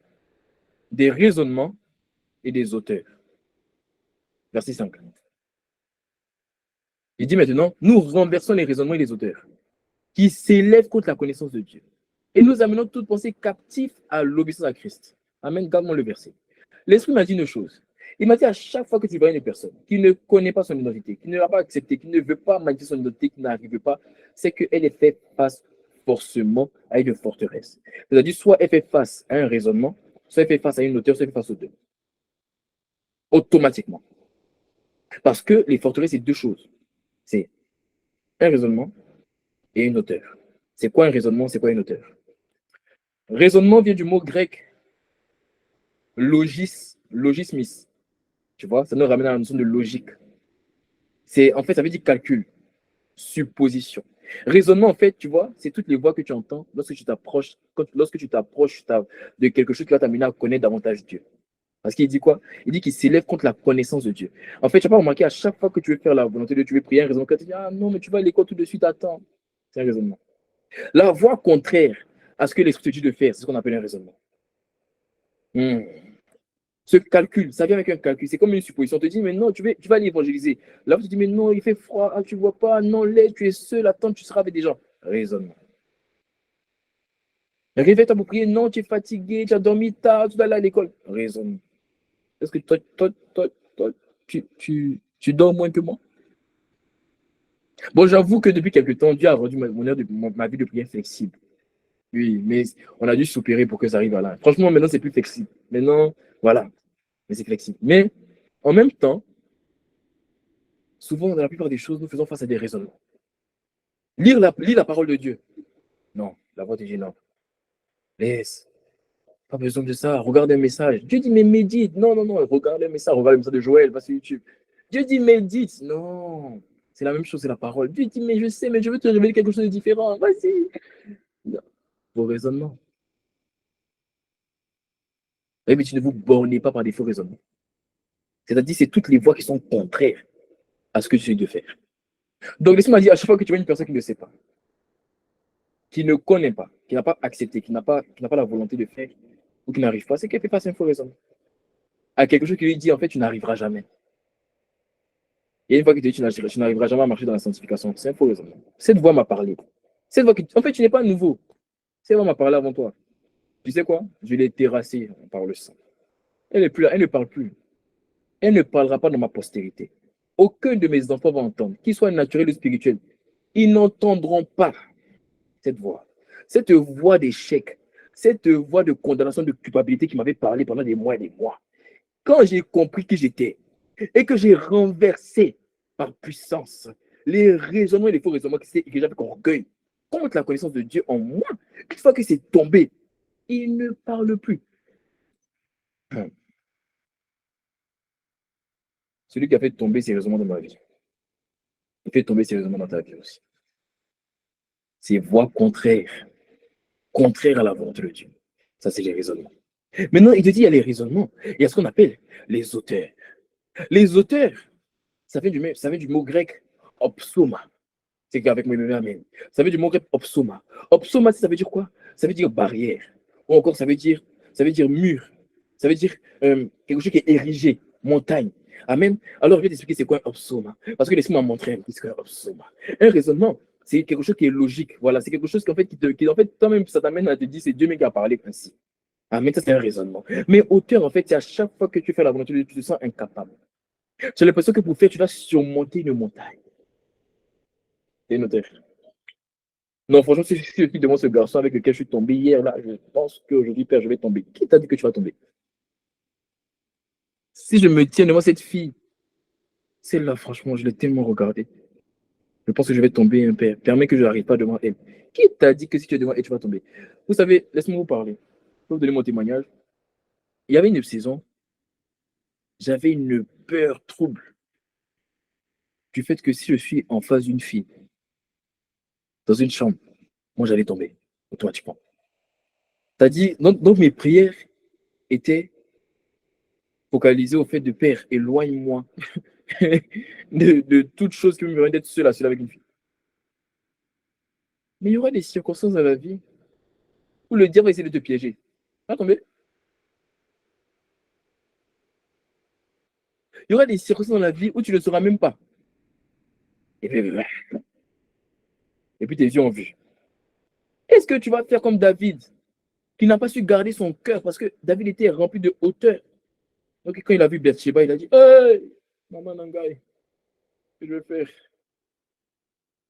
Speaker 2: des raisonnements et des auteurs. Verset 5. Il dit maintenant, nous renversons les raisonnements et les auteurs qui s'élèvent contre la connaissance de Dieu. Et nous amenons toute pensée captive à l'obéissance à Christ. Amen, garde-moi le verset. L'Esprit m'a dit une chose. Il m'a dit à chaque fois que tu vois une personne qui ne connaît pas son identité, qui ne l'a pas accepté, qui ne veut pas manifester son identité, qui n'arrive pas, c'est qu'elle est faite face forcément à une forteresse. C'est-à-dire, soit elle fait face à un raisonnement, soit elle fait face à une auteur, soit elle fait face aux deux. Automatiquement. Parce que les forteresses, c'est 2 choses. C'est un raisonnement et une auteur. C'est quoi un raisonnement, c'est quoi une auteur? Raisonnement vient du mot grec logismis. Tu vois, ça nous ramène à la notion de logique. En fait, ça veut dire calcul, supposition. Raisonnement, en fait, tu vois, c'est toutes les voix que tu entends lorsque tu t'approches, de quelque chose qui va t'amener à connaître davantage Dieu. Parce qu'il dit quoi? Il dit qu'il s'élève contre la connaissance de Dieu. En fait, tu n'as pas remarqué, à chaque fois que tu veux faire la volonté de Dieu, tu veux prier un raisonnement, quand tu dis, ah non, mais tu vas à l'école tout de suite, attends. C'est un raisonnement. La voie contraire à ce que l'Esprit te dit de faire, c'est ce qu'on appelle un raisonnement. Ce calcul, ça vient avec un calcul. C'est comme une supposition. On te dit, mais non, tu vas aller évangéliser. Là, tu te dis, mais non, il fait froid, ah, tu ne vois pas, non, laid, tu es seul, attends, tu seras avec des gens. Raisonnement. Réveille-toi pour prier, non, tu es fatigué, tu as dormi tard, tu dois aller à l'école. Raisonnement. Est-ce que toi, tu dors moins que moi? Bon, j'avoue que depuis quelque temps, Dieu a rendu ma vie de prière flexible. Oui, mais on a dû s'opérer pour que ça arrive à là. Franchement, maintenant, c'est plus flexible. Maintenant, voilà, mais c'est flexible. Mais en même temps, souvent, dans la plupart des choses, nous faisons face à des raisonnements. Lire la parole de Dieu. Non, la voix de Dieu, non. Laisse. Pas besoin de ça. Regarde un message. Dieu dit, mais médite. Non, non, non. Regarde un message. Regarde le message de Joël. Va sur YouTube. Dieu dit, médite. Non. C'est la même chose, c'est la parole. Dieu dit, mais je sais, mais je veux te révéler quelque chose de différent. Vas-y. Non. Vos raisonnements. Oui, mais tu ne vous bornez pas par des faux raisonnements. C'est-à-dire, c'est toutes les voies qui sont contraires à ce que tu essaies de faire. Donc, laisse-moi dire, à chaque fois que tu vois une personne qui ne sait pas, qui ne connaît pas, qui n'a pas accepté, qui n'a pas la volonté de faire, ou qui n'arrive pas, c'est qu'elle fait face à un faux raisonnement. à quelque chose qui lui dit, en fait, tu n'arriveras jamais. Et une fois qu'il te dit, tu n'arriveras jamais à marcher dans la sanctification, c'est un faux raisonnement. Cette voix m'a parlé. Cette voix en fait, tu n'es pas nouveau. Cette voix m'a parlé avant toi. Tu sais quoi? Je l'ai terrassée par le sang. Elle n'est plus là, elle ne parle plus. Elle ne parlera pas dans ma postérité. Aucun de mes enfants va entendre, qu'ils soient naturels ou spirituels. Ils n'entendront pas cette voix. Cette voix d'échec, cette voix de condamnation, de culpabilité qui m'avait parlé pendant des mois et des mois. Quand j'ai compris qui j'étais et que j'ai renversé par puissance les raisonnements et les faux raisonnements que j'avais avec orgueil contre la connaissance de Dieu en moi, une fois que c'est tombé, il ne parle plus. Celui qui a fait tomber ses raisonnements dans ma vie, il fait tomber ses raisonnements dans ta vie aussi. Ces voix contraires à la volonté de Dieu. Ça, c'est les raisonnements. Maintenant, il te dit, il y a les raisonnements. Il y a ce qu'on appelle les auteurs. Les auteurs, ça vient du mot grec opsoma. C'est qu'avec mes bébés, amen. Ça vient du mot grec opsoma. Opsoma, ça veut dire quoi? Ça veut dire barrière. Ou encore, ça veut dire mur. Ça veut dire quelque chose qui est érigé, montagne. Amen. Alors, je vais t'expliquer c'est quoi un opsoma. Parce que laisse-moi montrer un peu ce qu'est un opsoma. Un raisonnement, c'est quelque chose qui est logique. Voilà, c'est quelque chose en fait, en fait, toi-même, ça t'amène à te dire, c'est Dieu qui a parlé ainsi. Amen, ça c'est un raisonnement. Mais auteur, en fait, c'est à chaque fois que tu fais la volonté de Dieu, tu te sens incapable. J'ai l'impression que pour faire, tu vas surmonter une montagne. C'est une auteur. Non, franchement, si je suis devant ce garçon avec lequel je suis tombé hier, là, je pense qu'aujourd'hui, Père, je vais tomber. Qui t'a dit que tu vas tomber? Si je me tiens devant cette fille, celle-là, franchement, je l'ai tellement regardée. Je pense que je vais tomber, un Père. Permets que je n'arrive pas devant elle. Qui t'a dit que si tu es devant elle, tu vas tomber? Vous savez, laisse-moi vous parler. Je vais vous donner mon témoignage. Il y avait une saison, j'avais une peur trouble du fait que si je suis en face d'une fille, dans une chambre, moi, j'allais tomber automatiquement. T'as dit, donc mes prières étaient focalisées au fait de Père, éloigne-moi de toute chose qui me permet d'être seul à seul avec une fille. Mais il y aura des circonstances dans la vie où le diable va essayer de te piéger. Ah, tomber. Il y aura des circonstances dans la vie où tu ne sauras même pas. Et puis tes yeux ont vu. Est-ce que tu vas faire comme David, qui n'a pas su garder son cœur parce que David était rempli de hauteur. Donc quand il a vu Bathsheba, il a dit, hey, maman Nangai, que je vais faire?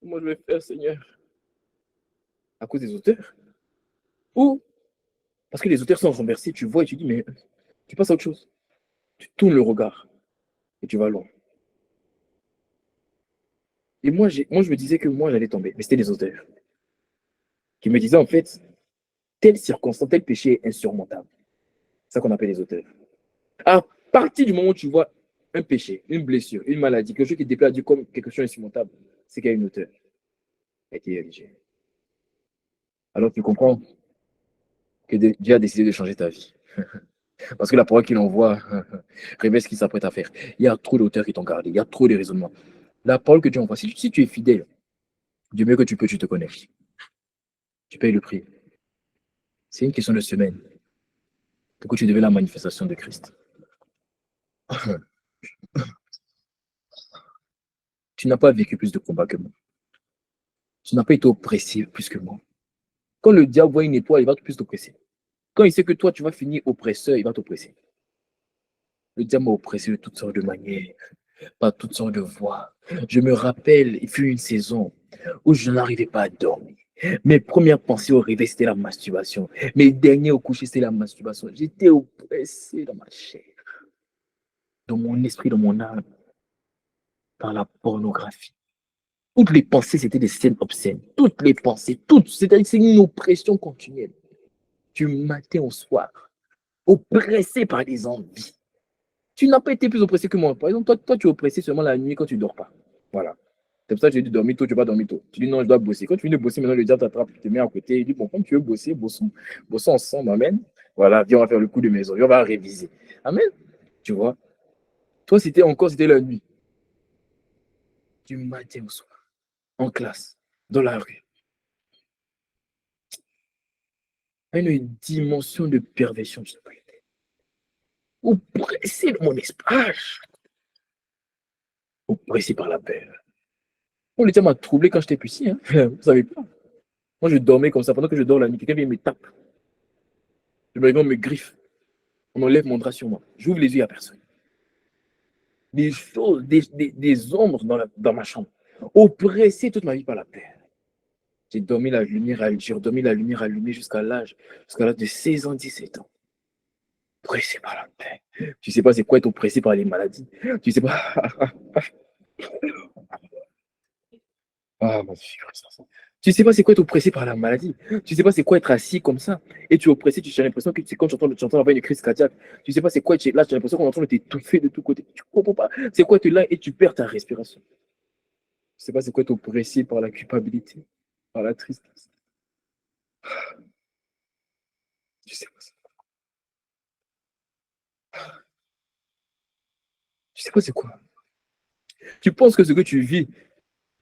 Speaker 2: Comment je vais faire, Seigneur? À cause des auteurs. Ou parce que les auteurs sont renversés, tu vois et tu dis, mais tu passes à autre chose. Tu tournes le regard et tu vas loin. Et moi, je me disais que moi, j'allais tomber. Mais c'était les auteurs qui me disaient, en fait, telle circonstance, tel péché est insurmontable. C'est ça qu'on appelle les auteurs. À partir du moment où tu vois un péché, une blessure, une maladie, quelque chose qui te déplace à Dieu comme quelque chose d'insurmontable, c'est qu'il y a une auteur qui a été érigée. Alors tu comprends que Dieu a décidé de changer ta vie. Parce que la parole qu'il envoie révèle ce qu'il s'apprête à faire. Il y a trop d'auteurs qui t'ont gardé, il y a trop de raisonnements. La parole que Dieu envoie, si tu es fidèle, du mieux que tu peux, tu te connais. Tu payes le prix. C'est une question de semaine pour que tu deviennes la manifestation de Christ. Tu n'as pas vécu plus de combats que moi. Tu n'as pas été oppressé plus que moi. Quand le diable voit une étoile, il va plus t'oppresser. Quand il sait que toi, tu vas finir oppresseur, il va t'oppresser. Le diable m'a oppressé de toutes sortes de manières, par toutes sortes de voies. Je me rappelle, il fut une saison où je n'arrivais pas à dormir. Mes premières pensées au réveil, c'était la masturbation. Mes derniers au coucher, c'était la masturbation. J'étais oppressé dans ma chair, dans mon esprit, dans mon âme, par la pornographie. Toutes les pensées, c'était des scènes obscènes. Toutes les pensées, toutes. C'est-à-dire que c'est une oppression continuelle. Du matin au soir. Oppressé par des envies. Tu n'as pas été plus oppressé que moi. Par exemple, toi, tu es oppressé seulement la nuit quand tu ne dors pas. Voilà. C'est pour ça que j'ai dit dormir tôt, tu vas dormir tôt. Tu dis non, je dois bosser. Quand tu finis de bosser, maintenant le diable t'attrape, il te met à côté. Il dit bon, comme tu veux bosser, bossons ensemble. Amen. Voilà, viens, on va faire le coup de maison. Viens, on va réviser. Amen. Tu vois. Toi, c'était la nuit. Du matin au soir. En classe. Dans la rue. À une dimension de perversion. Je sais pas. oppressé de mon espace, oppressé par la peur. On le m'a troublé quand j'étais petit, hein. Vous savez pas. Moi, je dormais comme ça. Pendant que je dors la nuit, quelqu'un vient me tape. Je me réveille, on me griffe. On enlève mon drap sur moi. J'ouvre les yeux, il n'y a personne. Des choses, des ombres dans ma chambre. Oppressé toute ma vie par la peur. J'ai dormi la lumière, j'ai redormi la lumière allumée jusqu'à l'âge de 16 ans, 17 ans. Oppressé par la peur. Tu sais pas c'est quoi être oppressé par les maladies. Tu sais pas. Ah, mon Dieu, tu sais pas c'est quoi être oppressé par la maladie. Tu sais pas c'est quoi être assis comme ça. Et tu es oppressé, tu as l'impression que c'est quand tu entends avoir une crise cardiaque. Tu sais pas c'est quoi être là, tu as l'impression qu'on est en train de t'étouffer de tous côtés. Tu comprends pas. C'est quoi être là et tu perds ta respiration. Tu sais pas c'est quoi être oppressé par la culpabilité, par la tristesse. Tu sais pas. Tu sais pas c'est quoi. Tu penses que ce que tu vis,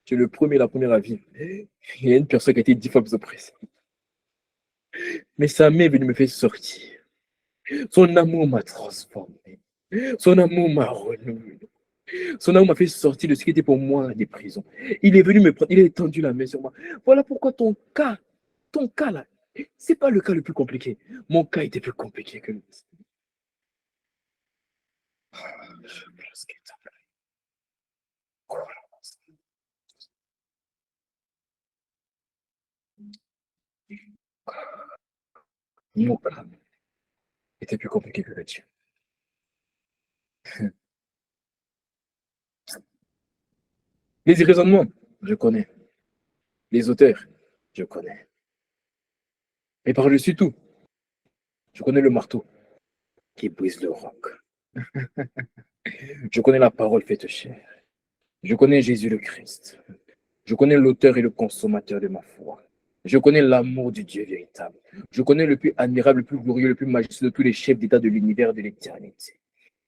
Speaker 2: tu es le premier, la première à vivre. Il y a une personne qui a été 10 fois plus oppressée. Mais sa mère est venue me faire sortir. Son amour m'a transformé. Son amour m'a renouvelé. Son amour m'a fait sortir de ce qui était pour moi des prisons. Il est venu me prendre, il a étendu la main sur moi. Voilà pourquoi ton cas là, c'est pas le cas le plus compliqué. Mon cas était plus compliqué que le Mon cas était plus compliqué que le tien. Les raisonnements, je connais. Les auteurs, je connais. Mais par-dessus tout, je connais le marteau qui brise le roc. Je connais la parole faite chair. Je connais Jésus le Christ. Je connais l'auteur et le consommateur de ma foi. Je connais l'amour du Dieu véritable. Je connais le plus admirable, le plus glorieux, le plus majestueux de tous les chefs d'État de l'univers de l'éternité.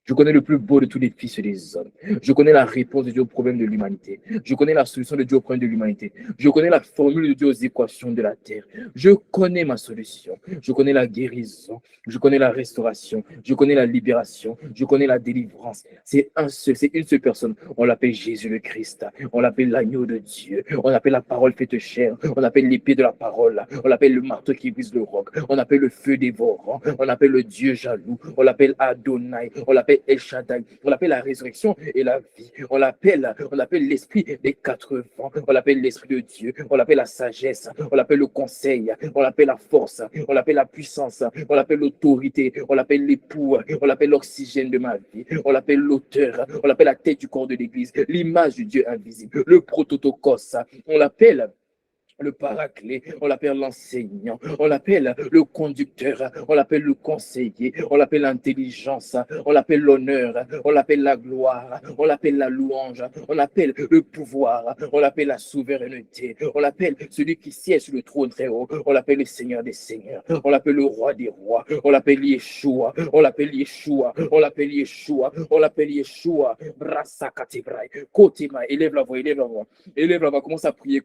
Speaker 2: Je connais le plus beau de tous les fils des hommes. Je connais la réponse de Dieu aux problèmes de l'humanité. Je connais la solution de Dieu aux problèmes de l'humanité. Je connais la formule de Dieu aux équations de la terre. Je connais ma solution. Je connais la guérison. Je connais la restauration. Je connais la libération. Je connais la délivrance. C'est une seule personne. On l'appelle Jésus le Christ. On l'appelle l'agneau de Dieu. On l'appelle la parole faite chair. On l'appelle l'épée de la parole. On l'appelle le marteau qui brise le roc. On appelle le feu dévorant. On appelle le Dieu jaloux. On l'appelle Adonai. On l'appelle El Shaddai. On l'appelle la résurrection et la vie. On l'appelle l'esprit des 4 vents. On l'appelle l'esprit de Dieu. On l'appelle la sagesse. On l'appelle le conseil. On l'appelle la force. On l'appelle la puissance. On l'appelle l'autorité. On l'appelle l'époux. On l'appelle l'oxygène de ma vie. On l'appelle l'auteur. On l'appelle la tête du corps de l'Église. L'image du Dieu invisible. Le prototokos. On l'appelle le paraclet, on l'appelle l'enseignant, on l'appelle le conducteur, on l'appelle le conseiller, on l'appelle l'intelligence, on l'appelle l'honneur, on l'appelle la gloire, on l'appelle la louange, on l'appelle le pouvoir, on l'appelle la souveraineté, on l'appelle celui qui siège sur le trône très haut, on l'appelle le Seigneur des seigneurs, on l'appelle le roi des rois, on l'appelle Yeshua, on l'appelle Yeshua, on l'appelle Yeshua, on l'appelle Yeshua, Brassakatibrai, Kotima, élève la voix, élève la voix. Élève là-bas, commence à prier,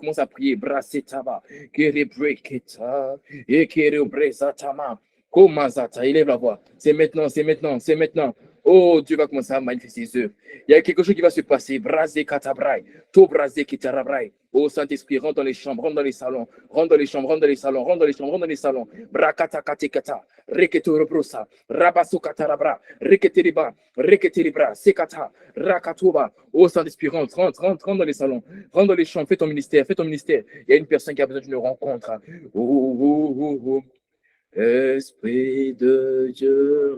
Speaker 2: brassetaba, kerebreketa, et kerebrezatama, komazata, élève la voix. C'est maintenant, c'est maintenant, c'est maintenant. Oh, Dieu va commencer à manifester ses œuvres. Il y a quelque chose qui va se passer. Brasé katabrai, to brasé kitarabrai. Oh Saint-Esprit, rentre dans les chambres, rentre dans les salons, rentre dans les chambres, rentre dans les salons, rentre dans les chambres, rentre dans les salons. Brakata katekata, reketorobrosa, rabaso katarabra, reketeribra, sekata, rakatuba. Oh Saint-Esprit, rentre dans les salons, rentre dans les chambres, fais ton ministère, fais ton ministère. Il y a une personne qui a besoin d'une rencontre. Oh, oh, oh, oh. Esprit de Dieu,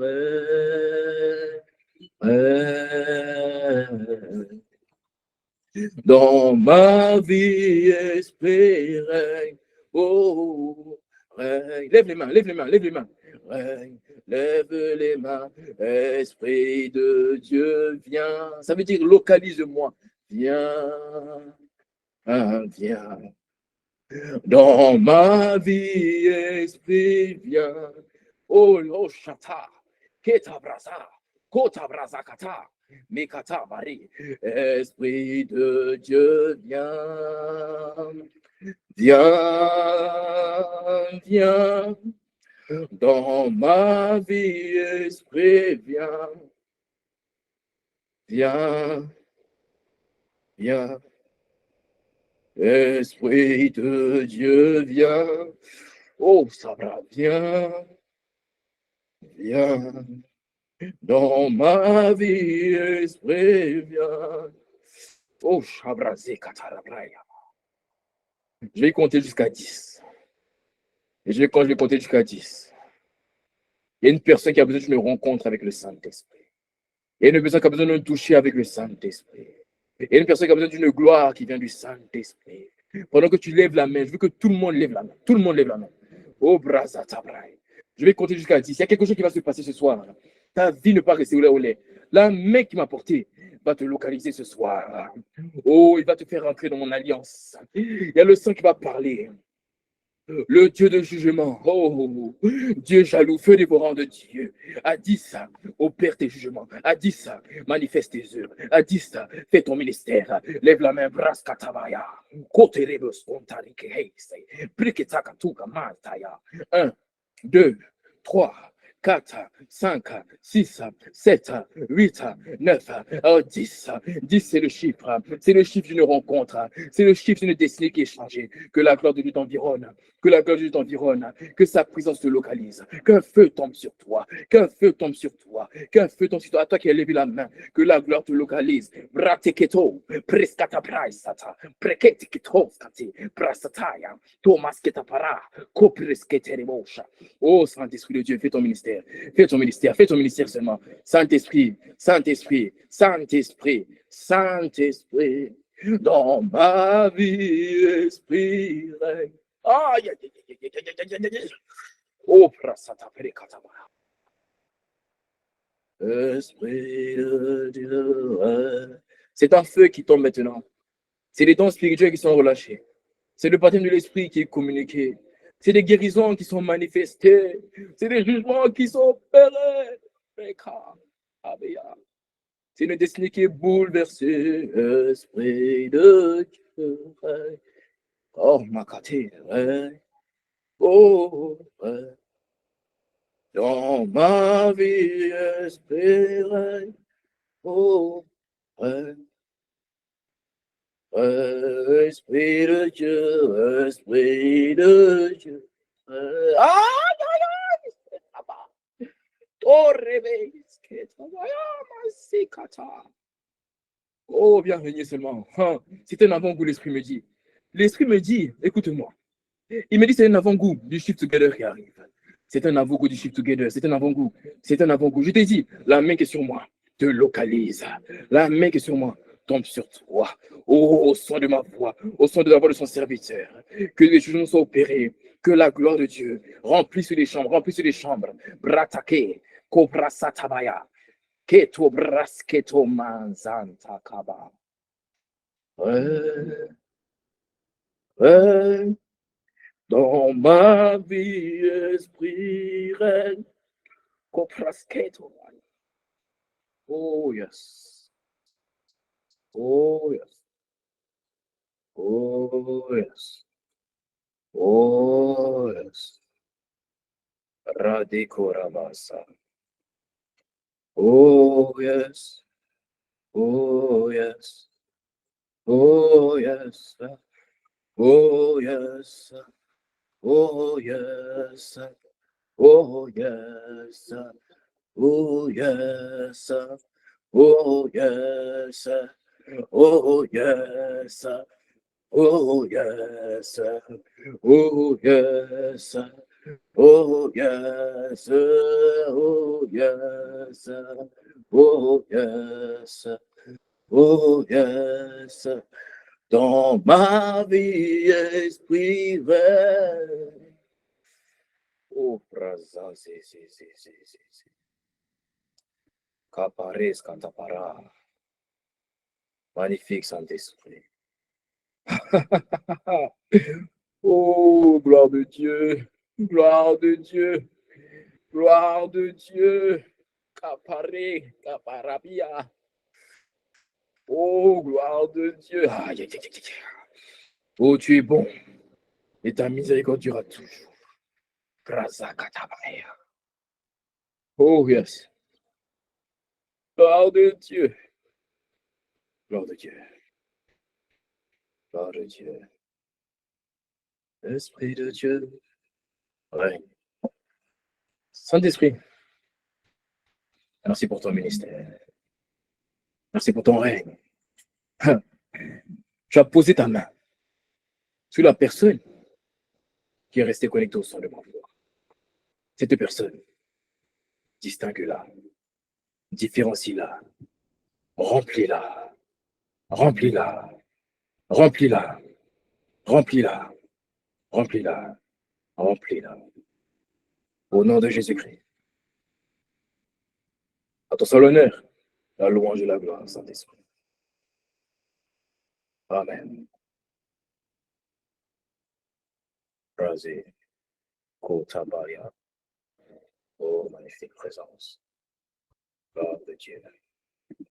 Speaker 2: dans ma vie, esprit règne. Oh, règne. Lève les mains, lève les mains, lève les mains. Règne, lève les mains. Esprit de Dieu, viens. Ça veut dire localise-moi. Viens, viens. Dans ma vie, esprit, viens. Oh, oh, chata. Keta brasa. Kota brasa kata. Mikata bari. Esprit de Dieu, viens. Viens, viens. Dans ma vie, Esprit, viens. Viens, viens. Esprit de Dieu, viens. Oh, ça va, viens. Viens. Dans ma vie, Esprit, viens. Oh, Shabrazi Katarabraya. Je vais compter jusqu'à 10. Et quand je vais compter jusqu'à 10, il y a une personne qui a besoin d'une rencontre avec le Saint-Esprit. Il y a une personne qui a besoin d'un toucher avec le Saint-Esprit. Il y a une personne qui a besoin d'une gloire qui vient du Saint-Esprit. Pendant que tu lèves la main, je veux que tout le monde lève la main. Tout le monde lève la main. Oh, Brazatabraï. Je vais compter jusqu'à 10. Il y a quelque chose qui va se passer ce soir. Ta vie ne va pas rester où elle est. La main qui m'a porté va te localiser ce soir. Oh, il va te faire entrer dans mon alliance. Il y a le sang qui va parler. Le Dieu de jugement, oh, Dieu jaloux, feu dévorant de Dieu, a dit ça, opère tes jugements, a dit ça, manifeste tes œuvres, a dit ça, fais ton ministère, lève la main, brasse katabaya, kote rebus kontarike heise, priketaka mantaya, 1, 2, 3, 4, 5, 6, 7, 8, 9, 10. 10, c'est le chiffre. C'est le chiffre d'une rencontre. C'est le chiffre d'une destinée qui est changée. Que la gloire de Dieu t'environne. Que la gloire de Dieu t'environne. Que sa présence te localise. Qu'un feu tombe sur toi. Qu'un feu tombe sur toi. Qu'un feu tombe sur toi. À toi qui as levé la main. Que la gloire te localise. Brateketo. Preskata praisata. Preketikito skati. Prasataya. Thomas ketapara. Kopresketerebosha. Oh, Saint-Esprit de Dieu, fais ton ministère. Fais ton ministère. Fais ton ministère seulement. Saint-Esprit, Saint-Esprit, Saint-Esprit, Saint-Esprit. Dans ma vie, Esprit règne. Aïe, aïe, aïe, aïe, aïe, aïe, aïe, aïe. Oh, prasata perekataba. Esprit de Dieu. C'est un feu qui tombe maintenant. C'est les dons spirituels qui sont relâchés. C'est le baptême de l'esprit qui est communiqué. C'est des guérisons qui sont manifestées. C'est des jugements qui sont opérés. C'est une destinée qui est bouleversée. Esprit de Dieu. Oh, ma oh, dans ma vie, esprit. Oh, Esprit de Dieu, Esprit de Dieu. Aïe, aïe, aïe, oh, réveille, oh, viens régner seulement. C'est un avant-goût, l'Esprit me dit. L'Esprit me dit, écoute-moi. Il me dit, c'est un avant-goût du Shift Together qui arrive. C'est un avant-goût du Shift Together. C'est un avant-goût. C'est un avant-goût. Je t'ai dit, la main qui est sur moi te localise. La main qui est sur moi tombe sur toi. Oh, au son de ma voix, au son de la voix de son serviteur. Que les jugements soient opérés. Que la gloire de Dieu remplisse les chambres, remplisse les chambres. Bratake, Kobra Satabaya, Keto Brasketo Manzanta Kaba. Dans ma vie, esprit règne. Koprasketo. Oh yes. Oh yes. Oh yes. Oh yes. Radiko Rabasa. Oh yes. Oh yes. Oh yes. Oh yes. Oh yes. Oh yes. Oh yes. Oh yes. Oh yes. Oh yes. Oh yes. Oh yes. Oh yes. Oh yes. Oh yes. Dans ma vie, esprit règne. Oh, présence, si. Capares, cantapara. Magnifique Saint-Esprit. Oh, gloire de Dieu. Gloire de Dieu. Gloire de Dieu. Capare, caparabia. Oh, gloire de Dieu. Aïe, aïe, aïe, aïe. Oh, tu es bon. Et ta miséricorde durera toujours. Razakatabaya. Oh yes. Gloire de Dieu. Gloire de Dieu. Gloire de Dieu. Esprit de Dieu. Règne. Saint-Esprit, merci pour ton ministère. Merci pour ton règne. Tu as posé ta main sur la personne qui est restée connectée au son de ma voix. Cette personne, distingue-la, différencie-la, remplis-la, remplis-la, remplis-la, remplis-la, remplis-la, remplis-la. Au nom de Jésus-Christ. À ton seul honneur, la louange et la gloire, Saint-Esprit. Amen. Rasé, Kotabaya. Oh, magnifique présence. Gloire de Dieu.